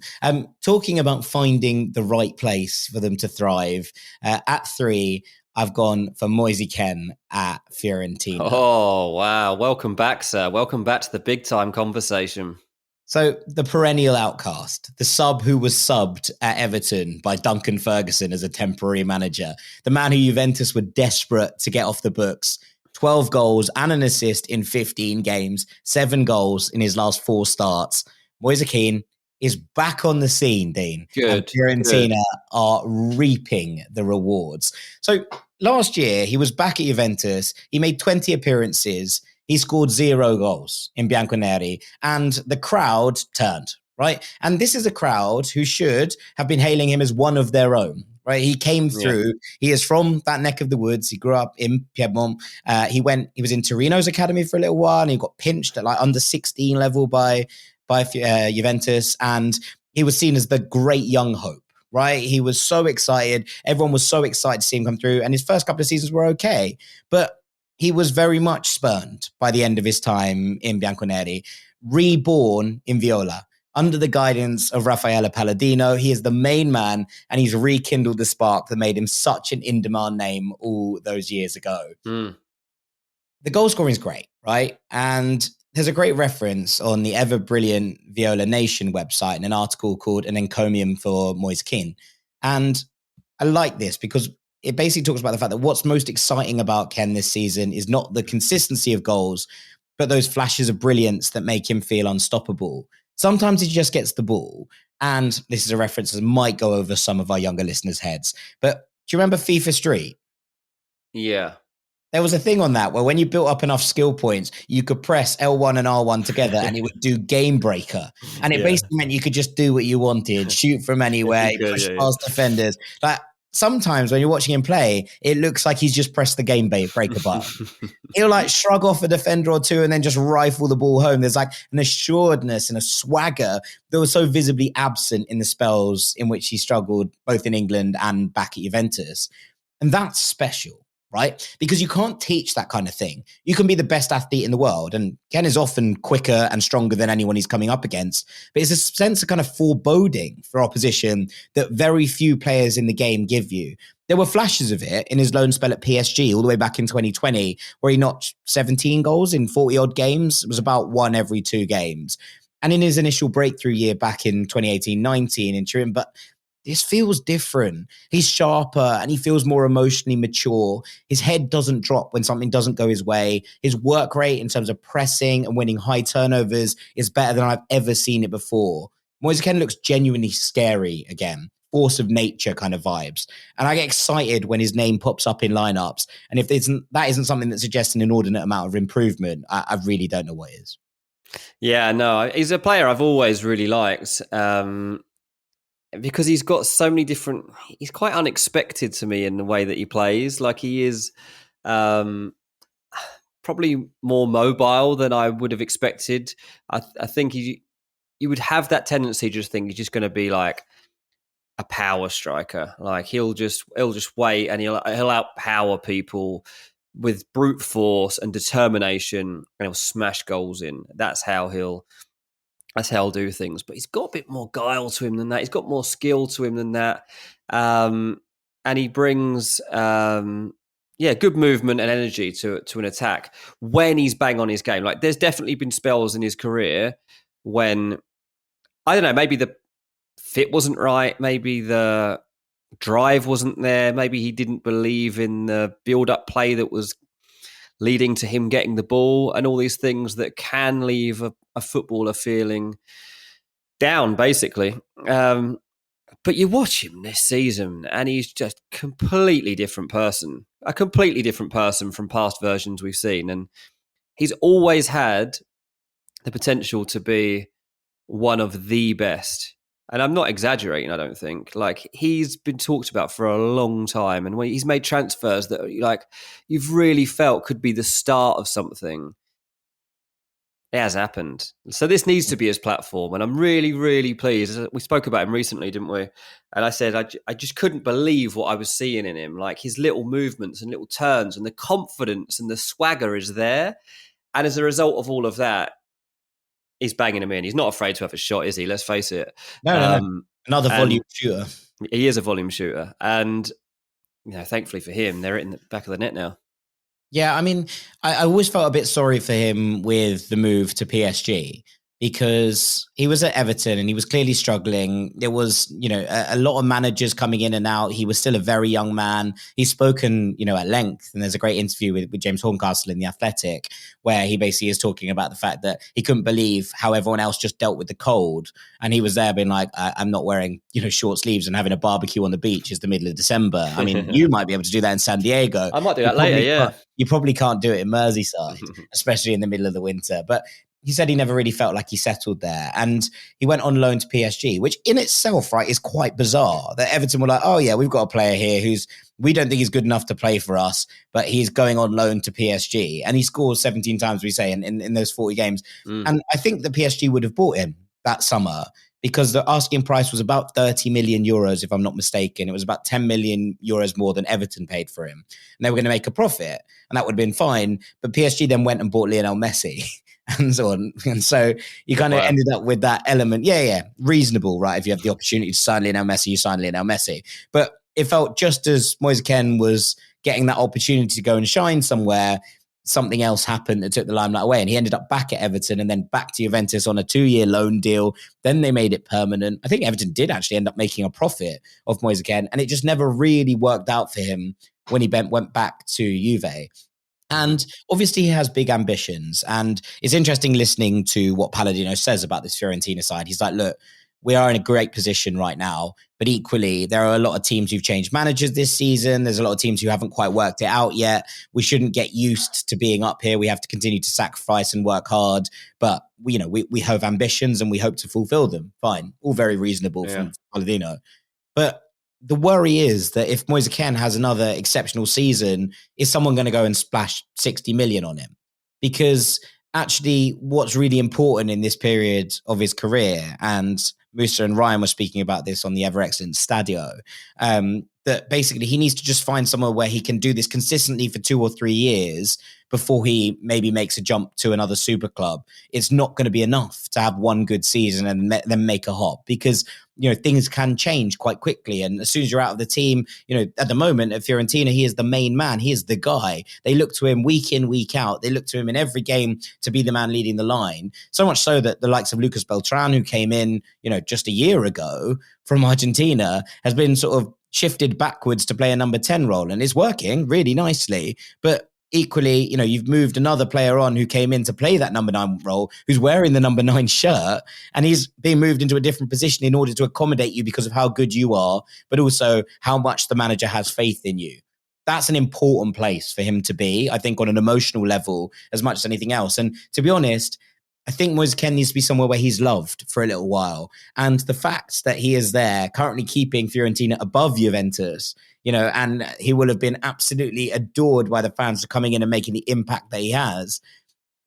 Talking about finding the right place for them to thrive, at 3, I've gone for Moise Kean at Fiorentina. Oh, wow. Welcome back, sir. Welcome back to the big time conversation. So the perennial outcast, the sub who was subbed at Everton by Duncan Ferguson as a temporary manager, the man who Juventus were desperate to get off the books, 12 goals and an assist in 15 games, 7 goals in his last 4 starts. Moise Kean is back on the scene, Dean. Good. And Fiorentina are reaping the rewards. So last year, he was back at Juventus. He made 20 appearances. He scored 0 goals in Bianconeri. And the crowd turned, right? And this is a crowd who should have been hailing him as one of their own. Right, he came through. Yeah. He is from that neck of the woods. He grew up in Piedmont. He was in Torino's academy for a little while, and he got pinched at under 16 level by Juventus, and he was seen as the great young hope. Right, he was so excited. Everyone was so excited to see him come through, and his first couple of seasons were okay, but he was very much spurned by the end of his time in Bianconeri, reborn in Viola. Under the guidance of Raffaele Palladino, he is the main man, and he's rekindled the spark that made him such an in-demand name all those years ago. The goal scoring is great, right? And there's a great reference on the ever-brilliant Viola Nation website in an article called An Encomium for Moise Kean. And I like this because it basically talks about the fact that what's most exciting about Ken this season is not the consistency of goals, but those flashes of brilliance that make him feel unstoppable. Sometimes he just gets the ball. And this is a reference that might go over some of our younger listeners' heads. But do you remember FIFA Street? Yeah. There was a thing on that where when you built up enough skill points, you could press L1 and R1 together and it would do game breaker. And it basically meant you could just do what you wanted, shoot from anywhere, push past defenders. Sometimes when you're watching him play, it looks like he's just pressed the game breaker button. He'll shrug off a defender or 2 and then just rifle the ball home. There's an assuredness and a swagger that was so visibly absent in the spells in which he struggled both in England and back at Juventus. And that's special, right? Because you can't teach that kind of thing. You can be the best athlete in the world, and Ken is often quicker and stronger than anyone he's coming up against, but it's a sense of kind of foreboding for opposition that very few players in the game give you. There were flashes of it in his loan spell at PSG all the way back in 2020, where he notched 17 goals in 40-odd games. It was about 1 every 2 games. And in his initial breakthrough year back in 2018-19 in Turin, but this feels different. He's sharper and he feels more emotionally mature. His head doesn't drop when something doesn't go his way. His work rate in terms of pressing and winning high turnovers is better than I've ever seen it before. Moise Kean looks genuinely scary again. Force of nature kind of vibes. And I get excited when his name pops up in lineups. And if that isn't something that suggests an inordinate amount of improvement, I really don't know what is. Yeah, no, he's a player I've always really liked. Because he's got so many different, he's quite unexpected to me in the way that he plays. He is probably more mobile than I would have expected. I think you would have that tendency to just think he's just going to be like a power striker. Like he'll just wait and he'll outpower people with brute force and determination, and he'll smash goals in. That's how he'll do things. But he's got a bit more guile to him than that. He's got more skill to him than that. And he brings good movement and energy to an attack when he's bang on his game. Like there's definitely been spells in his career when, I don't know, maybe the fit wasn't right, maybe the drive wasn't there, maybe he didn't believe in the build-up play that was leading to him getting the ball, and all these things that can leave a footballer feeling down, basically. But you watch him this season and he's just a completely different person from past versions we've seen. And he's always had the potential to be one of the best. And I'm not exaggerating, I don't think. Like, he's been talked about for a long time. And when he's made transfers that, like, you've really felt could be the start of something, it has happened. So this needs to be his platform. And I'm really, really pleased. We spoke about him recently, didn't we? And I said, I just couldn't believe what I was seeing in him. Like, his little movements and little turns and the confidence and the swagger is there. And as a result of all of that, he's banging him in. He's not afraid to have a shot, is he? Let's face it. No. Another volume shooter. He is a volume shooter. And, thankfully for him, they're in the back of the net now. Yeah, I mean, I always felt a bit sorry for him with the move to PSG, because he was at Everton and he was clearly struggling. There was, a lot of managers coming in and out. He was still a very young man. He's spoken, at length. And there's a great interview with James Horncastle in The Athletic, where he basically is talking about the fact that he couldn't believe how everyone else just dealt with the cold. And he was there being like, I'm not wearing, short sleeves and having a barbecue on the beach. It's the middle of December. I mean, you might be able to do that in San Diego. I might do that later, yeah. You probably can't do it in Merseyside, especially in the middle of the winter. But he said he never really felt like he settled there. And he went on loan to PSG, which in itself, right, is quite bizarre. That Everton were like, oh yeah, we've got a player here we don't think he's good enough to play for us, but he's going on loan to PSG. And he scores 17 times, we say, in those 40 games. And I think the PSG would have bought him that summer, because the asking price was about 30 million euros, if I'm not mistaken. It was about 10 million euros more than Everton paid for him. And they were going to make a profit, and that would have been fine. But PSG then went and bought Lionel Messi and so on. And so you kind of ended up with that element. Yeah, reasonable, right? If you have the opportunity to sign Lionel Messi, you sign Lionel Messi. But it felt just as Moise Kean was getting that opportunity to go and shine somewhere, something else happened that took the limelight away. And he ended up back at Everton and then back to Juventus on a 2-year loan deal. Then they made it permanent. I think Everton did actually end up making a profit of Moise Kean, and it just never really worked out for him when he went back to Juve. And obviously he has big ambitions. And it's interesting listening to what Palladino says about this Fiorentina side. He's like, look, we are in a great position right now, but equally there are a lot of teams who've changed managers this season. There's a lot of teams who haven't quite worked it out yet. We shouldn't get used to being up here. We have to continue to sacrifice and work hard, but we have ambitions and we hope to fulfill them. Fine. All very reasonable from Palladino. But the worry is that if Moise Kean has another exceptional season, is someone going to go and splash 60 million on him? Because actually what's really important in this period of his career, and Musa and Ryan were speaking about this on the ever excellent Stadio, that basically he needs to just find somewhere where he can do this consistently for 2 or 3 years before he maybe makes a jump to another super club. It's not going to be enough to have one good season and then make a hop, because things can change quite quickly. And as soon as you're out of the team, at the moment at Fiorentina, he is the main man. He is the guy. They look to him week in, week out. They look to him in every game to be the man leading the line. So much so that the likes of Lucas Beltran, who came in, just a year ago from Argentina, has been sort of shifted backwards to play a number 10 role. And it's working really nicely. But equally, you've moved another player on who came in to play that number 9 role, who's wearing the number 9 shirt, and he's being moved into a different position in order to accommodate you because of how good you are, but also how much the manager has faith in you. That's an important place for him to be, I think, on an emotional level as much as anything else. And to be honest, I think Moise Kean needs to be somewhere where he's loved for a little while. And the fact that he is there, currently keeping Fiorentina above Juventus, and he will have been absolutely adored by the fans for coming in and making the impact that he has,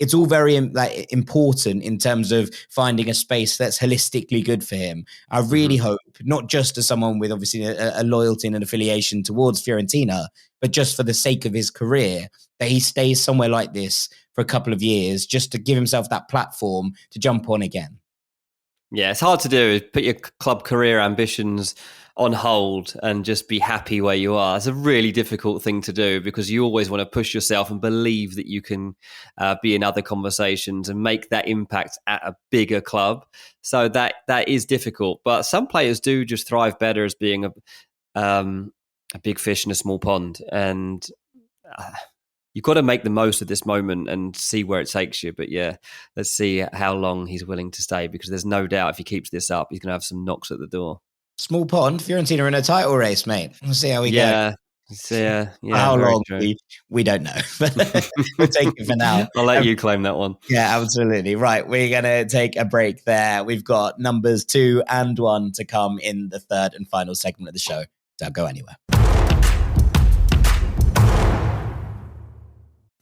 it's all very important in terms of finding a space that's holistically good for him. I really hope, not just as someone with obviously a loyalty and an affiliation towards Fiorentina, but just for the sake of his career, that he stays somewhere like this for a couple of years, just to give himself that platform to jump on again. Yeah, it's hard to do. Put your club career ambitions on hold and just be happy where you are. It's a really difficult thing to do because you always want to push yourself and believe that you can be in other conversations and make that impact at a bigger club. So that is difficult. But some players do just thrive better as being a big fish in a small pond. And you've got to make the most of this moment and see where it takes you. But yeah, let's see how long he's willing to stay, because there's no doubt if he keeps this up, he's going to have some knocks at the door. Small pond, Fiorentina are in a title race, mate. We'll see how we go. Yeah. How long? We don't know. We'll take it for now. I'll let you claim that one. Yeah, absolutely. Right. We're going to take a break there. We've got numbers 2 and 1 to come in the third and final segment of the show. Don't go anywhere.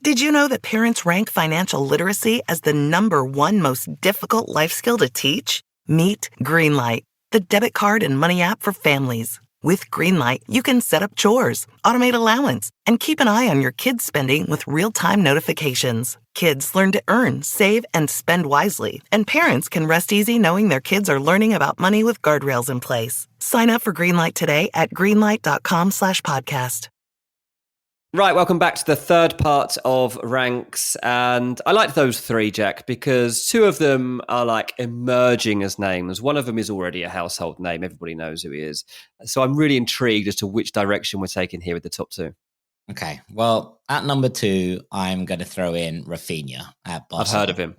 Did you know that parents rank financial literacy as the #1 most difficult life skill to teach? Meet Greenlight, the debit card and money app for families. With Greenlight, you can set up chores, automate allowance, and keep an eye on your kids' spending with real-time notifications. Kids learn to earn, save, and spend wisely, and parents can rest easy knowing their kids are learning about money with guardrails in place. Sign up for Greenlight today at greenlight.com/podcast. Right, welcome back to the third part of Ranks. And I liked those 3, Jack, because 2 of them are like emerging as names. One of them is already a household name. Everybody knows who he is. So I'm really intrigued as to which direction we're taking here with the top 2. Okay, well, at number 2, I'm going to throw in Rafinha at Barcelona. I've heard of him.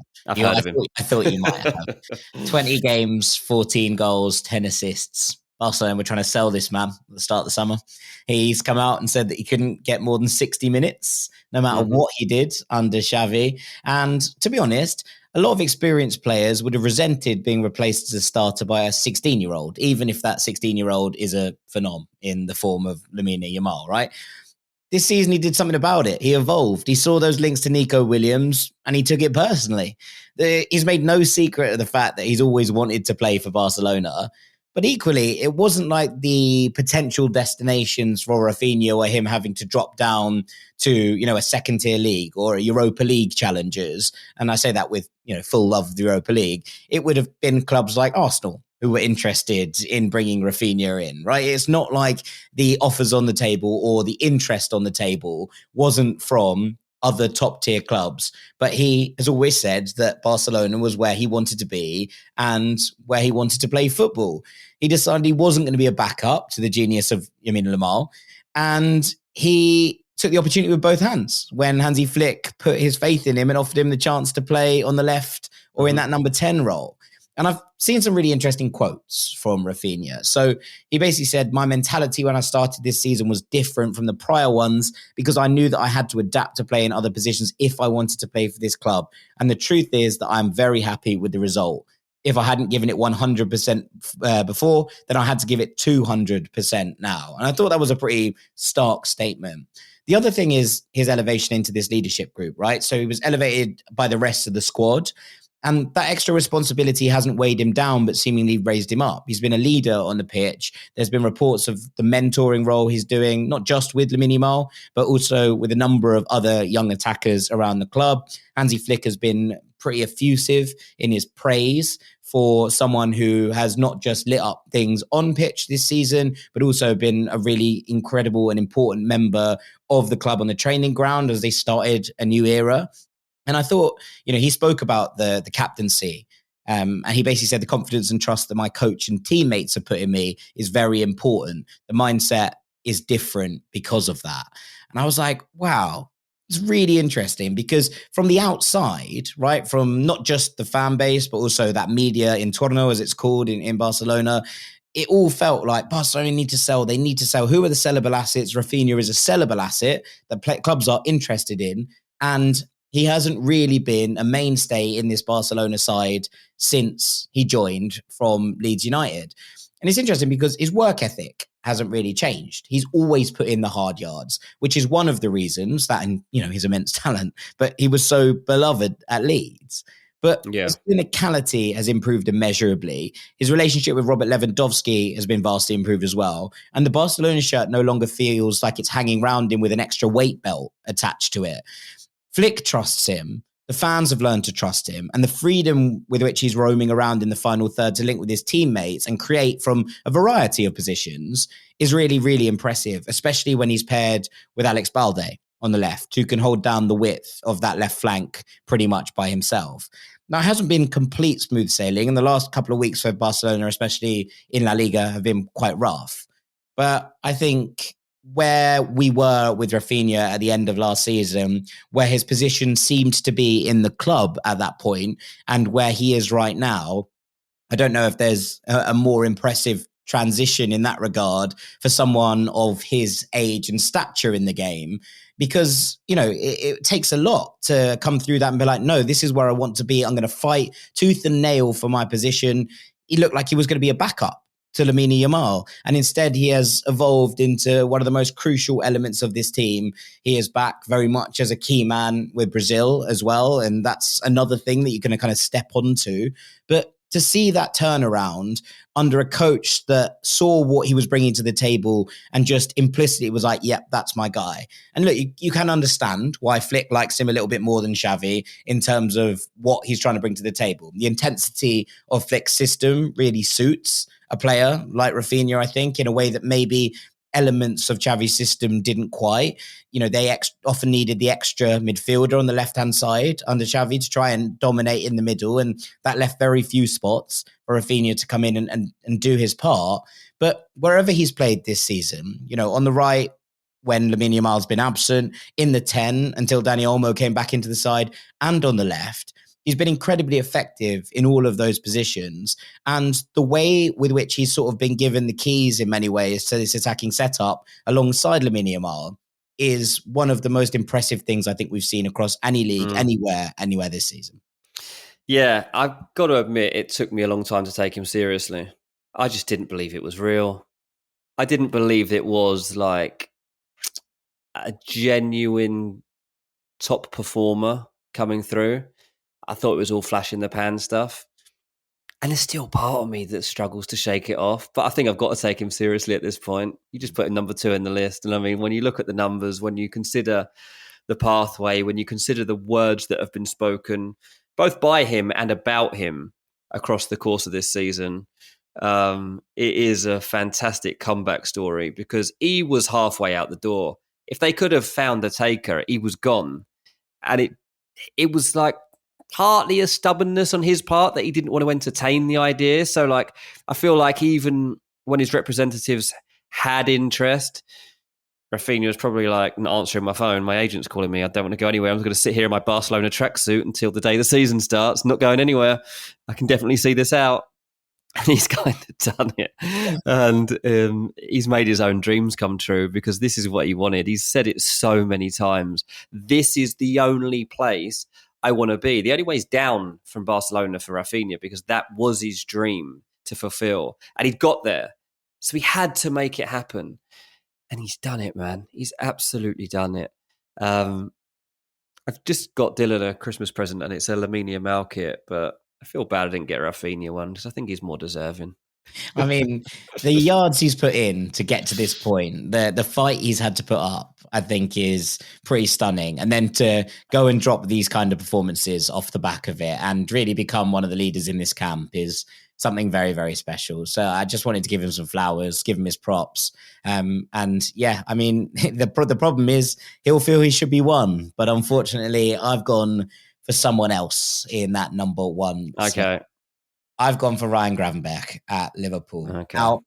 I thought you might have. 20 games, 14 goals, 10 assists. Barcelona were trying to sell this man at the start of the summer. He's come out and said that he couldn't get more than 60 minutes, no matter what he did under Xavi. And to be honest, a lot of experienced players would have resented being replaced as a starter by a 16-year-old, even if that 16-year-old is a phenom in the form of Lamine Yamal, right? This season, he did something about it. He evolved. He saw those links to Nico Williams, and he took it personally. He's made no secret of the fact that he's always wanted to play for Barcelona. But equally, it wasn't like the potential destinations for Rafinha were him having to drop down to, a second-tier league or a Europa League challengers. And I say that with, full love of the Europa League. It would have been clubs like Arsenal who were interested in bringing Rafinha in, right? It's not like the offers on the table or the interest on the table wasn't from other top-tier clubs. But he has always said that Barcelona was where he wanted to be and where he wanted to play football. He decided he wasn't going to be a backup to the genius of Lamine Yamal, and he took the opportunity with both hands when Hansi Flick put his faith in him and offered him the chance to play on the left or in that number 10 role. And I've seen some really interesting quotes from Rafinha. So he basically said, my mentality when I started this season was different from the prior ones because I knew that I had to adapt to play in other positions if I wanted to play for this club. And the truth is that I'm very happy with the result. If I hadn't given it 100% before, then I had to give it 200% now. And I thought that was a pretty stark statement. The other thing is his elevation into this leadership group, right? So he was elevated by the rest of the squad. And that extra responsibility hasn't weighed him down, but seemingly raised him up. He's been a leader on the pitch. There's been reports of the mentoring role he's doing, not just with Lamine Yamal, but also with a number of other young attackers around the club. Hansi Flick has been pretty effusive in his praise for someone who has not just lit up things on pitch this season, but also been a really incredible and important member of the club on the training ground as they started a new era. And I thought, he spoke about the captaincy. And he basically said the confidence and trust that my coach and teammates have put in me is very important. The mindset is different because of that. And I was like, wow, it's really interesting because from the outside, right, from not just the fan base, but also that media entorno, as it's called in Barcelona, it all felt like Barcelona need to sell. They need to sell. Who are the sellable assets? Rafinha is a sellable asset that clubs are interested in. And he hasn't really been a mainstay in this Barcelona side since he joined from Leeds United. And it's interesting because his work ethic hasn't really changed. He's always put in the hard yards, which is one of the reasons that, and his immense talent, but he was so beloved at Leeds. But his clinicality has improved immeasurably. His relationship with Robert Lewandowski has been vastly improved as well. And the Barcelona shirt no longer feels like it's hanging around him with an extra weight belt attached to it. Flick trusts him. The fans have learned to trust him, and the freedom with which he's roaming around in the final third to link with his teammates and create from a variety of positions is really, really impressive, especially when he's paired with Alex Balde on the left, who can hold down the width of that left flank pretty much by himself. Now, it hasn't been complete smooth sailing, and the last couple of weeks for Barcelona, especially in La Liga, have been quite rough. But I think where we were with Rafinha at the end of last season, where his position seemed to be in the club at that point, and where he is right now, I don't know if there's a more impressive transition in that regard for someone of his age and stature in the game, because, it takes a lot to come through that and be like, no, this is where I want to be. I'm going to fight tooth and nail for my position. He looked like he was going to be a backup to Lamine Yamal. And instead, he has evolved into one of the most crucial elements of this team. He is back very much as a key man with Brazil as well. And that's another thing that you're going to kind of step onto. But to see that turnaround under a coach that saw what he was bringing to the table and just implicitly was like, yep, that's my guy. And look, you can understand why Flick likes him a little bit more than Xavi in terms of what he's trying to bring to the table. The intensity of Flick's system really suits a player like Rafinha, I think, in a way that maybe elements of Xavi's system didn't quite. They often needed the extra midfielder on the left-hand side under Xavi to try and dominate in the middle, and that left very few spots for Rafinha to come in and do his part. But wherever he's played this season, on the right, when Lamine Yamal's been absent, in the 10 until Dani Olmo came back into the side, and on the left, he's been incredibly effective in all of those positions. And the way with which he's sort of been given the keys in many ways to this attacking setup alongside Lamine Yamal is one of the most impressive things I think we've seen across any league, anywhere this season. Yeah, I've got to admit, it took me a long time to take him seriously. I just didn't believe it was real. I didn't believe it was like a genuine top performer coming through. I thought it was all flash in the pan stuff. And there's still part of me that struggles to shake it off. But I think I've got to take him seriously at this point. You just put him number 2 in the list. And I mean, when you look at the numbers, when you consider the pathway, when you consider the words that have been spoken, both by him and about him across the course of this season, it is a fantastic comeback story because he was halfway out the door. If they could have found the taker, he was gone. And it was like, partly a stubbornness on his part that he didn't want to entertain the idea. So like, I feel like even when his representatives had interest, Rafinha was probably like, not answering my phone. My agent's calling me. I don't want to go anywhere. I'm going to sit here in my Barcelona tracksuit until the day the season starts. Not going anywhere. I can definitely see this out. And he's kind of done it. And he's made his own dreams come true because this is what he wanted. He's said it so many times. This is the only place I want to be. The only way he's down from Barcelona for Rafinha because that was his dream to fulfill. And he'd got there. So he had to make it happen. And he's done it, man. He's absolutely done it. I've just got Dylan a Christmas present and it's a Lamine Yamal kit, but I feel bad I didn't get Rafinha one because I think he's more deserving. I mean, the yards he's put in to get to this point, the fight he's had to put up, I think is pretty stunning. And then to go and drop these kind of performances off the back of it and really become one of the leaders in this camp is something very, very special. So I just wanted to give him some flowers, give him his props. And yeah, I mean, the problem is he'll feel he should be one. But unfortunately, I've gone for someone else in that number one. Okay. So I've gone for Ryan Gravenberch at Liverpool. Okay. Now,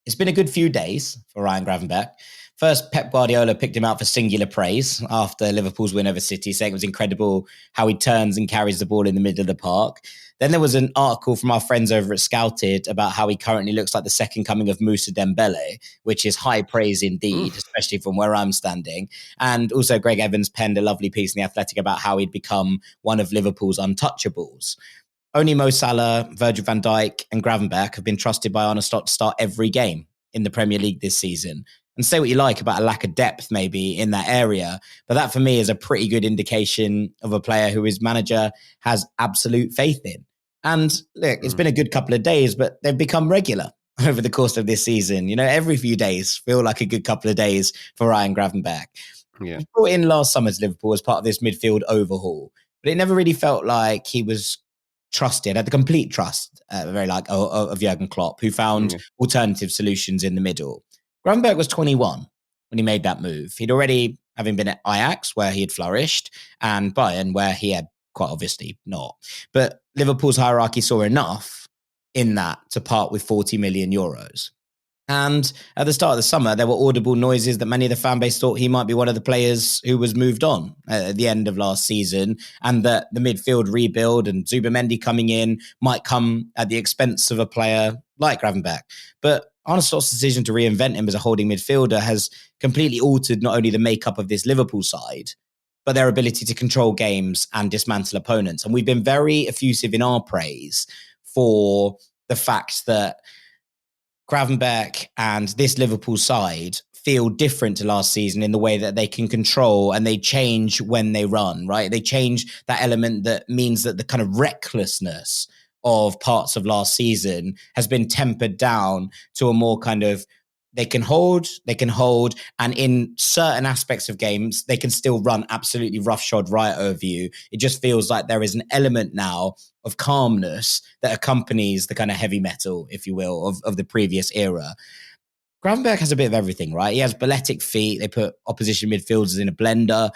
it's been a good few days for Ryan Gravenberch. First, Pep Guardiola picked him out for singular praise after Liverpool's win over City, saying it was incredible how he turns and carries the ball in the middle of the park. Then there was an article from our friends over at Scouted about how he currently looks like the second coming of Moussa Dembele, which is high praise indeed, especially from where I'm standing. And also Greg Evans penned a lovely piece in The Athletic about how he'd become one of Liverpool's untouchables. Only Mo Salah, Virgil van Dijk and Gravenberch have been trusted by Arne Slot to start every game in the Premier League this season. And say what you like about a lack of depth maybe in that area, but that for me is a pretty good indication of a player who his manager has absolute faith in. And look, it's been a good couple of days, but they've become regular over the course of this season. You know, every few days feel like a good couple of days for Ryan Gravenberch. Yeah. He brought in last summer to Liverpool as part of this midfield overhaul, but it never really felt like he was trusted, had the complete trust, of Jurgen Klopp, who found alternative solutions in the middle. Gravenberch was 21 when he made that move. He'd already, having been at Ajax, where he had flourished, and Bayern, where he had quite obviously not. But Liverpool's hierarchy saw enough in that to part with 40 million euros. And at the start of the summer, there were audible noises that many of the fan base thought he might be one of the players who was moved on at the end of last season, and that the midfield rebuild and Zubimendi coming in might come at the expense of a player like Gravenberch. But Arne Slot's decision to reinvent him as a holding midfielder has completely altered not only the makeup of this Liverpool side, but their ability to control games and dismantle opponents. And we've been very effusive in our praise for the fact that Gravenberch and this Liverpool side feel different to last season in the way that they can control and they change when they run, right? They change that element that means that the kind of recklessness of parts of last season has been tempered down to a more kind of they can hold, and in certain aspects of games, they can still run absolutely roughshod right over you. It just feels like there is an element now of calmness that accompanies the kind of heavy metal, if you will, of the previous era. Gravenberch has a bit of everything, right? He has balletic feet. They put opposition midfielders in a blender.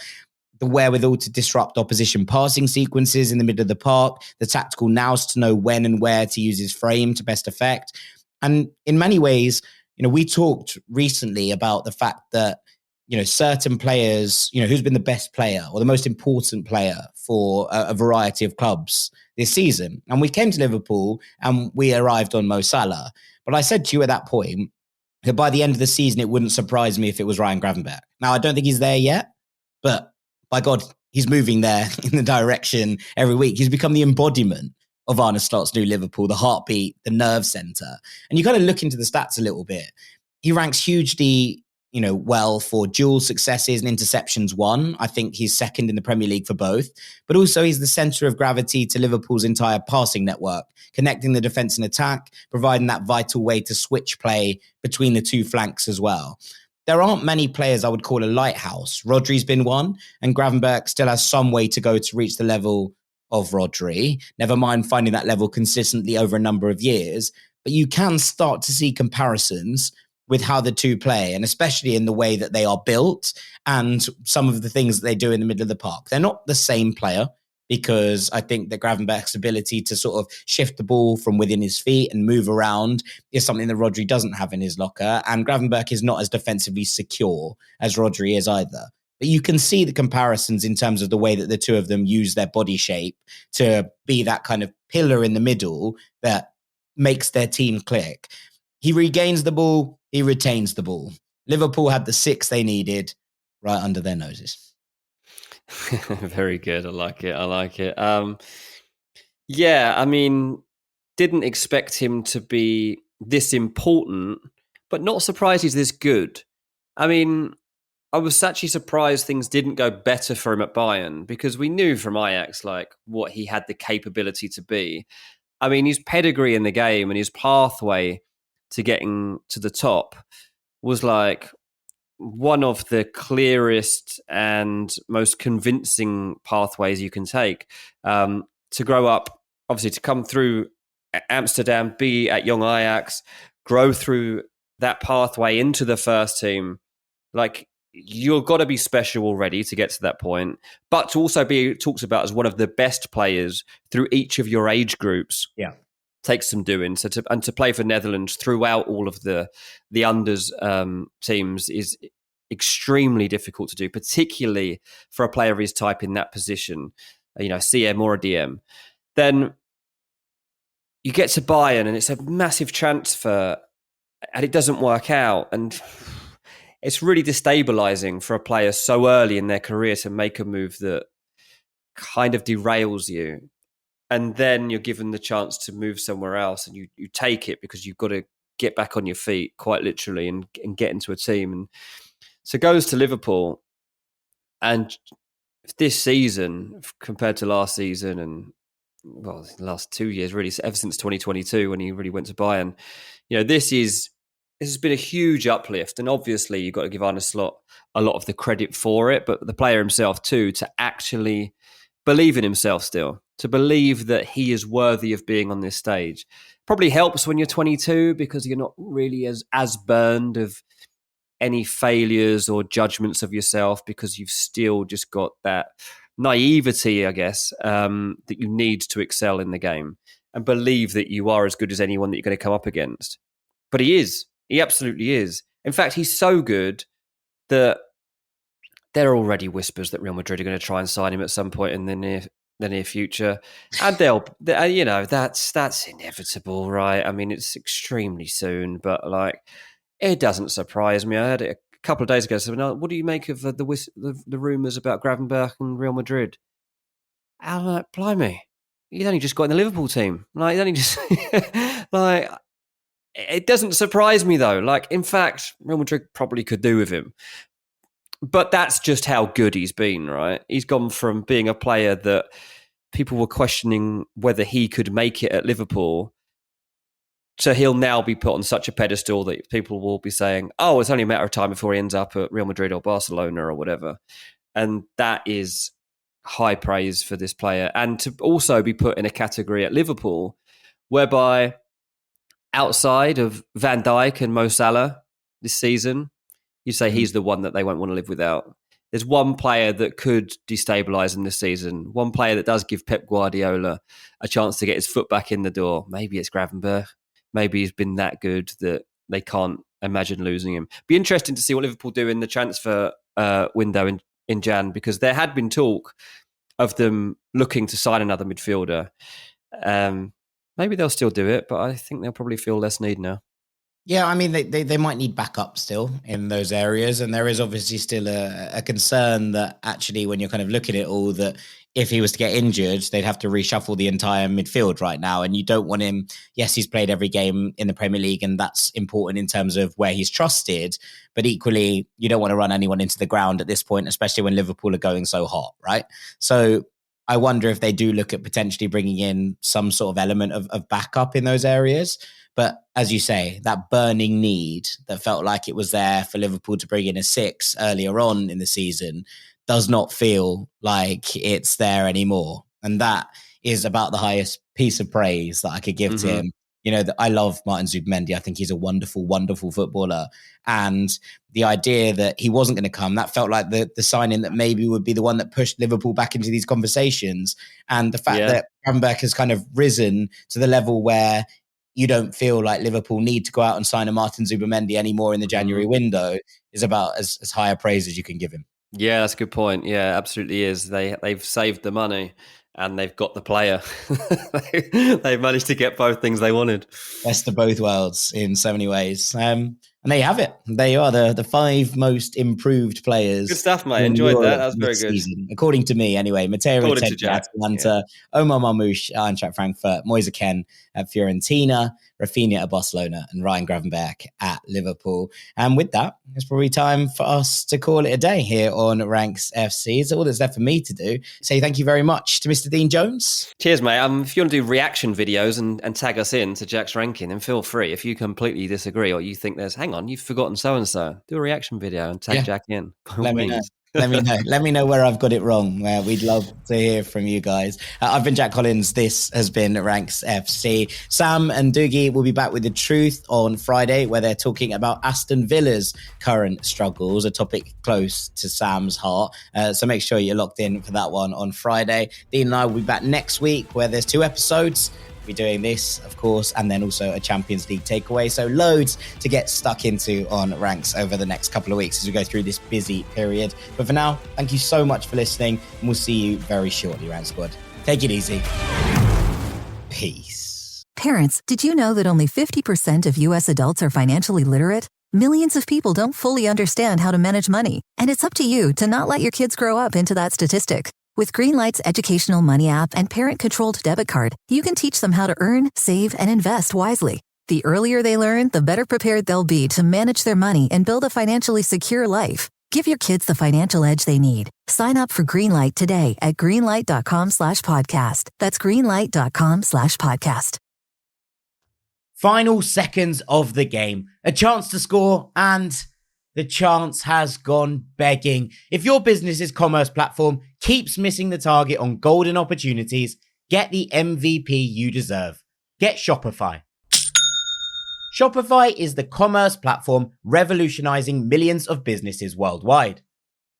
The wherewithal to disrupt opposition passing sequences in the middle of the park. The tactical nous to know when and where to use his frame to best effect. And in many ways, you know, we talked recently about the fact that, you know, certain players, you know, who's been the best player or the most important player for a variety of clubs this season. And we came to Liverpool and we arrived on Mo Salah. But I said to you at that point that by the end of the season, it wouldn't surprise me if it was Ryan Gravenberch. Now, I don't think he's there yet, but by God, he's moving there in the direction every week. He's become the embodiment of Arne Slot's new Liverpool, the heartbeat, the nerve centre. And you kind of look into the stats a little bit. He ranks hugely, you know, well for dual successes and interceptions won. I think he's second in the Premier League for both. But also he's the centre of gravity to Liverpool's entire passing network, connecting the defence and attack, providing that vital way to switch play between the two flanks as well. There aren't many players I would call a lighthouse. Rodri's been one, and Gravenberch still has some way to go to reach the level of Rodri, never mind finding that level consistently over a number of years. But you can start to see comparisons with how the two play, and especially in the way that they are built and some of the things that they do in the middle of the park. They're not the same player, because I think that Gravenberch's ability to sort of shift the ball from within his feet and move around is something that Rodri doesn't have in his locker. And Gravenberch is not as defensively secure as Rodri is either. But you can see the comparisons in terms of the way that the two of them use their body shape to be that kind of pillar in the middle that makes their team click. He regains the ball, he retains the ball. Liverpool had the 6 they needed right under their noses. Very good. I like it. Yeah, I mean, didn't expect him to be this important, but not surprised he's this good. I mean, I was actually surprised things didn't go better for him at Bayern, because we knew from Ajax like what he had the capability to be. I mean, his pedigree in the game and his pathway to getting to the top was like one of the clearest and most convincing pathways you can take. To grow up, obviously to come through Amsterdam, be at young Ajax, grow through that pathway into the first team. Like, you've got to be special already to get to that point, but to also be talked about as one of the best players through each of your age groups. Yeah. Takes some doing. So to play for Netherlands throughout all of the unders teams is extremely difficult to do, particularly for a player of his type in that position, you know, CM or a DM. Then you get to Bayern and it's a massive transfer and it doesn't work out. And it's really destabilizing for a player so early in their career to make a move that kind of derails you. And then you're given the chance to move somewhere else and you take it because you've got to get back on your feet, quite literally, and get into a team. And so goes to Liverpool, and this season compared to last season, and well, the last 2 years really, ever since 2022 when he really went to Bayern, this has been a huge uplift. And obviously you've got to give Arne Slot a lot of the credit for it, but the player himself too, to actually believe in himself still, to believe that he is worthy of being on this stage. Probably helps when you're 22 because you're not really as burned of any failures or judgments of yourself, because you've still just got that naivety, I guess, that you need to excel in the game and believe that you are as good as anyone that you're going to come up against. But he is. He absolutely is. In fact, he's so good that there are already whispers that Real Madrid are going to try and sign him at some point in the near future, and that's inevitable, right? I mean, it's extremely soon, but it doesn't surprise me. I heard it a couple of days ago. So, what do you make of the rumours about Gravenberch and Real Madrid? I'm like, blimey, he's only just got in the Liverpool team. He's only just it doesn't surprise me though. In fact, Real Madrid probably could do with him. But that's just how good he's been, right? He's gone from being a player that people were questioning whether he could make it at Liverpool, so he'll now be put on such a pedestal that people will be saying, oh, it's only a matter of time before he ends up at Real Madrid or Barcelona or whatever. And that is high praise for this player. And to also be put in a category at Liverpool whereby outside of Van Dijk and Mo Salah this season, you say he's the one that they won't want to live without. There's one player that could destabilise them this season, one player that does give Pep Guardiola a chance to get his foot back in the door. Maybe it's Gravenberch. Maybe he's been that good that they can't imagine losing him. Be interesting to see what Liverpool do in the transfer window in Jan, because there had been talk of them looking to sign another midfielder. Maybe they'll still do it, but I think they'll probably feel less need now. Yeah, I mean, they might need backup still in those areas. And there is obviously still a concern that actually when you're kind of looking at it all, that if he was to get injured, they'd have to reshuffle the entire midfield right now. And you don't want him. Yes, he's played every game in the Premier League, and that's important in terms of where he's trusted. But equally, you don't want to run anyone into the ground at this point, especially when Liverpool are going so hot, right? So I wonder if they do look at potentially bringing in some sort of element of backup in those areas. But as you say, that burning need that felt like it was there for Liverpool to bring in a 6 earlier on in the season does not feel like it's there anymore. And that is about the highest piece of praise that I could give to him. I love Martin Zubimendi. I think he's a wonderful, wonderful footballer. And the idea that he wasn't going to come, that felt like the signing that maybe would be the one that pushed Liverpool back into these conversations. And the fact that Gravenberch has kind of risen to the level where you don't feel like Liverpool need to go out and sign a Martin Zubimendi anymore in the January window is about as high a praise as you can give him. Yeah, that's a good point. Yeah, absolutely is. They've saved the money and they've got the player. They've managed to get both things they wanted. Best of both worlds in so many ways. And there you have it. They are the 5 most improved players. Good stuff, mate. Enjoyed that. That was very good. Season. According to me, anyway. Matteo Retegui at Atalanta, Omar Marmoush at Eintracht Frankfurt, Moise Kean at Fiorentina, Rafinha at Barcelona, and Ryan Gravenberch at Liverpool. And with that, it's probably time for us to call it a day here on Ranks FC. It's all that's left for me to do. Say thank you very much to Mr. Dean Jones. Cheers, mate. If you want to do reaction videos and tag us in to Jack's ranking, then feel free. If you completely disagree or you think hang on, you've forgotten so-and-so, do a reaction video and tag Jack in. Let me know. Let me know where I've got it wrong. We'd love to hear from you guys. I've been Jack Collins. This has been Ranks FC. Sam and Doogie will be back with the truth on Friday, where they're talking about Aston Villa's current struggles, a topic close to Sam's heart. So make sure you're locked in for that one on Friday. Dean and I will be back next week, where there's 2 episodes. Be doing this, of course, and then also a Champions League takeaway. So loads to get stuck into on Ranks over the next couple of weeks as we go through this busy period. But for now, thank you so much for listening, and we'll see you very shortly, Rank Squad. Take it easy. Peace. Parents, did you know that only 50% of U.S. adults are financially literate? Millions of people don't fully understand how to manage money, and it's up to you to not let your kids grow up into that statistic. With Greenlight's educational money app and parent-controlled debit card, you can teach them how to earn, save, and invest wisely. The earlier they learn, the better prepared they'll be to manage their money and build a financially secure life. Give your kids the financial edge they need. Sign up for Greenlight today at greenlight.com/podcast. That's greenlight.com/podcast. Final seconds of the game. A chance to score, and the chance has gone begging. If your business's commerce platform keeps missing the target on golden opportunities, get the MVP you deserve. Get Shopify. Shopify is the commerce platform revolutionizing millions of businesses worldwide.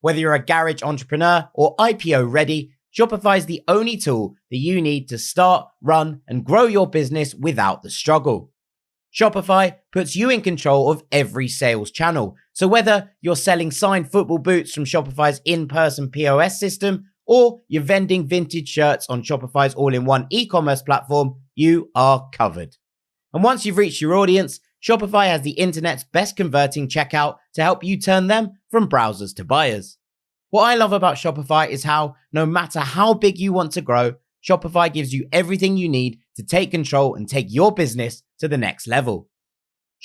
Whether you're a garage entrepreneur or IPO ready, Shopify is the only tool that you need to start, run, and grow your business without the struggle. Shopify puts you in control of every sales channel. So whether you're selling signed football boots from Shopify's in-person POS system, or you're vending vintage shirts on Shopify's all-in-one e-commerce platform, you are covered. And once you've reached your audience, Shopify has the internet's best converting checkout to help you turn them from browsers to buyers. What I love about Shopify is how, no matter how big you want to grow, Shopify gives you everything you need to take control and take your business to the next level.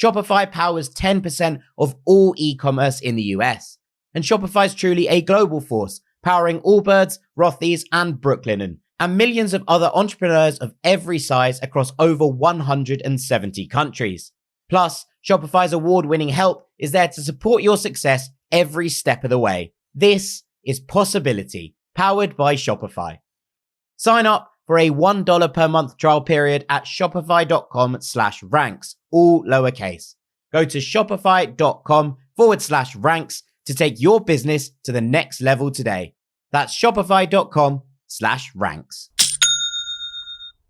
Shopify powers 10% of all e-commerce in the US. And Shopify is truly a global force, powering Allbirds, Rothy's, and Brooklinen, and millions of other entrepreneurs of every size across over 170 countries. Plus, Shopify's award-winning help is there to support your success every step of the way. This is Possibility, powered by Shopify. Sign up for a $1 per month trial period at shopify.com/ranks, all lowercase. Go to shopify.com/ranks to take your business to the next level today. That's shopify.com/ranks.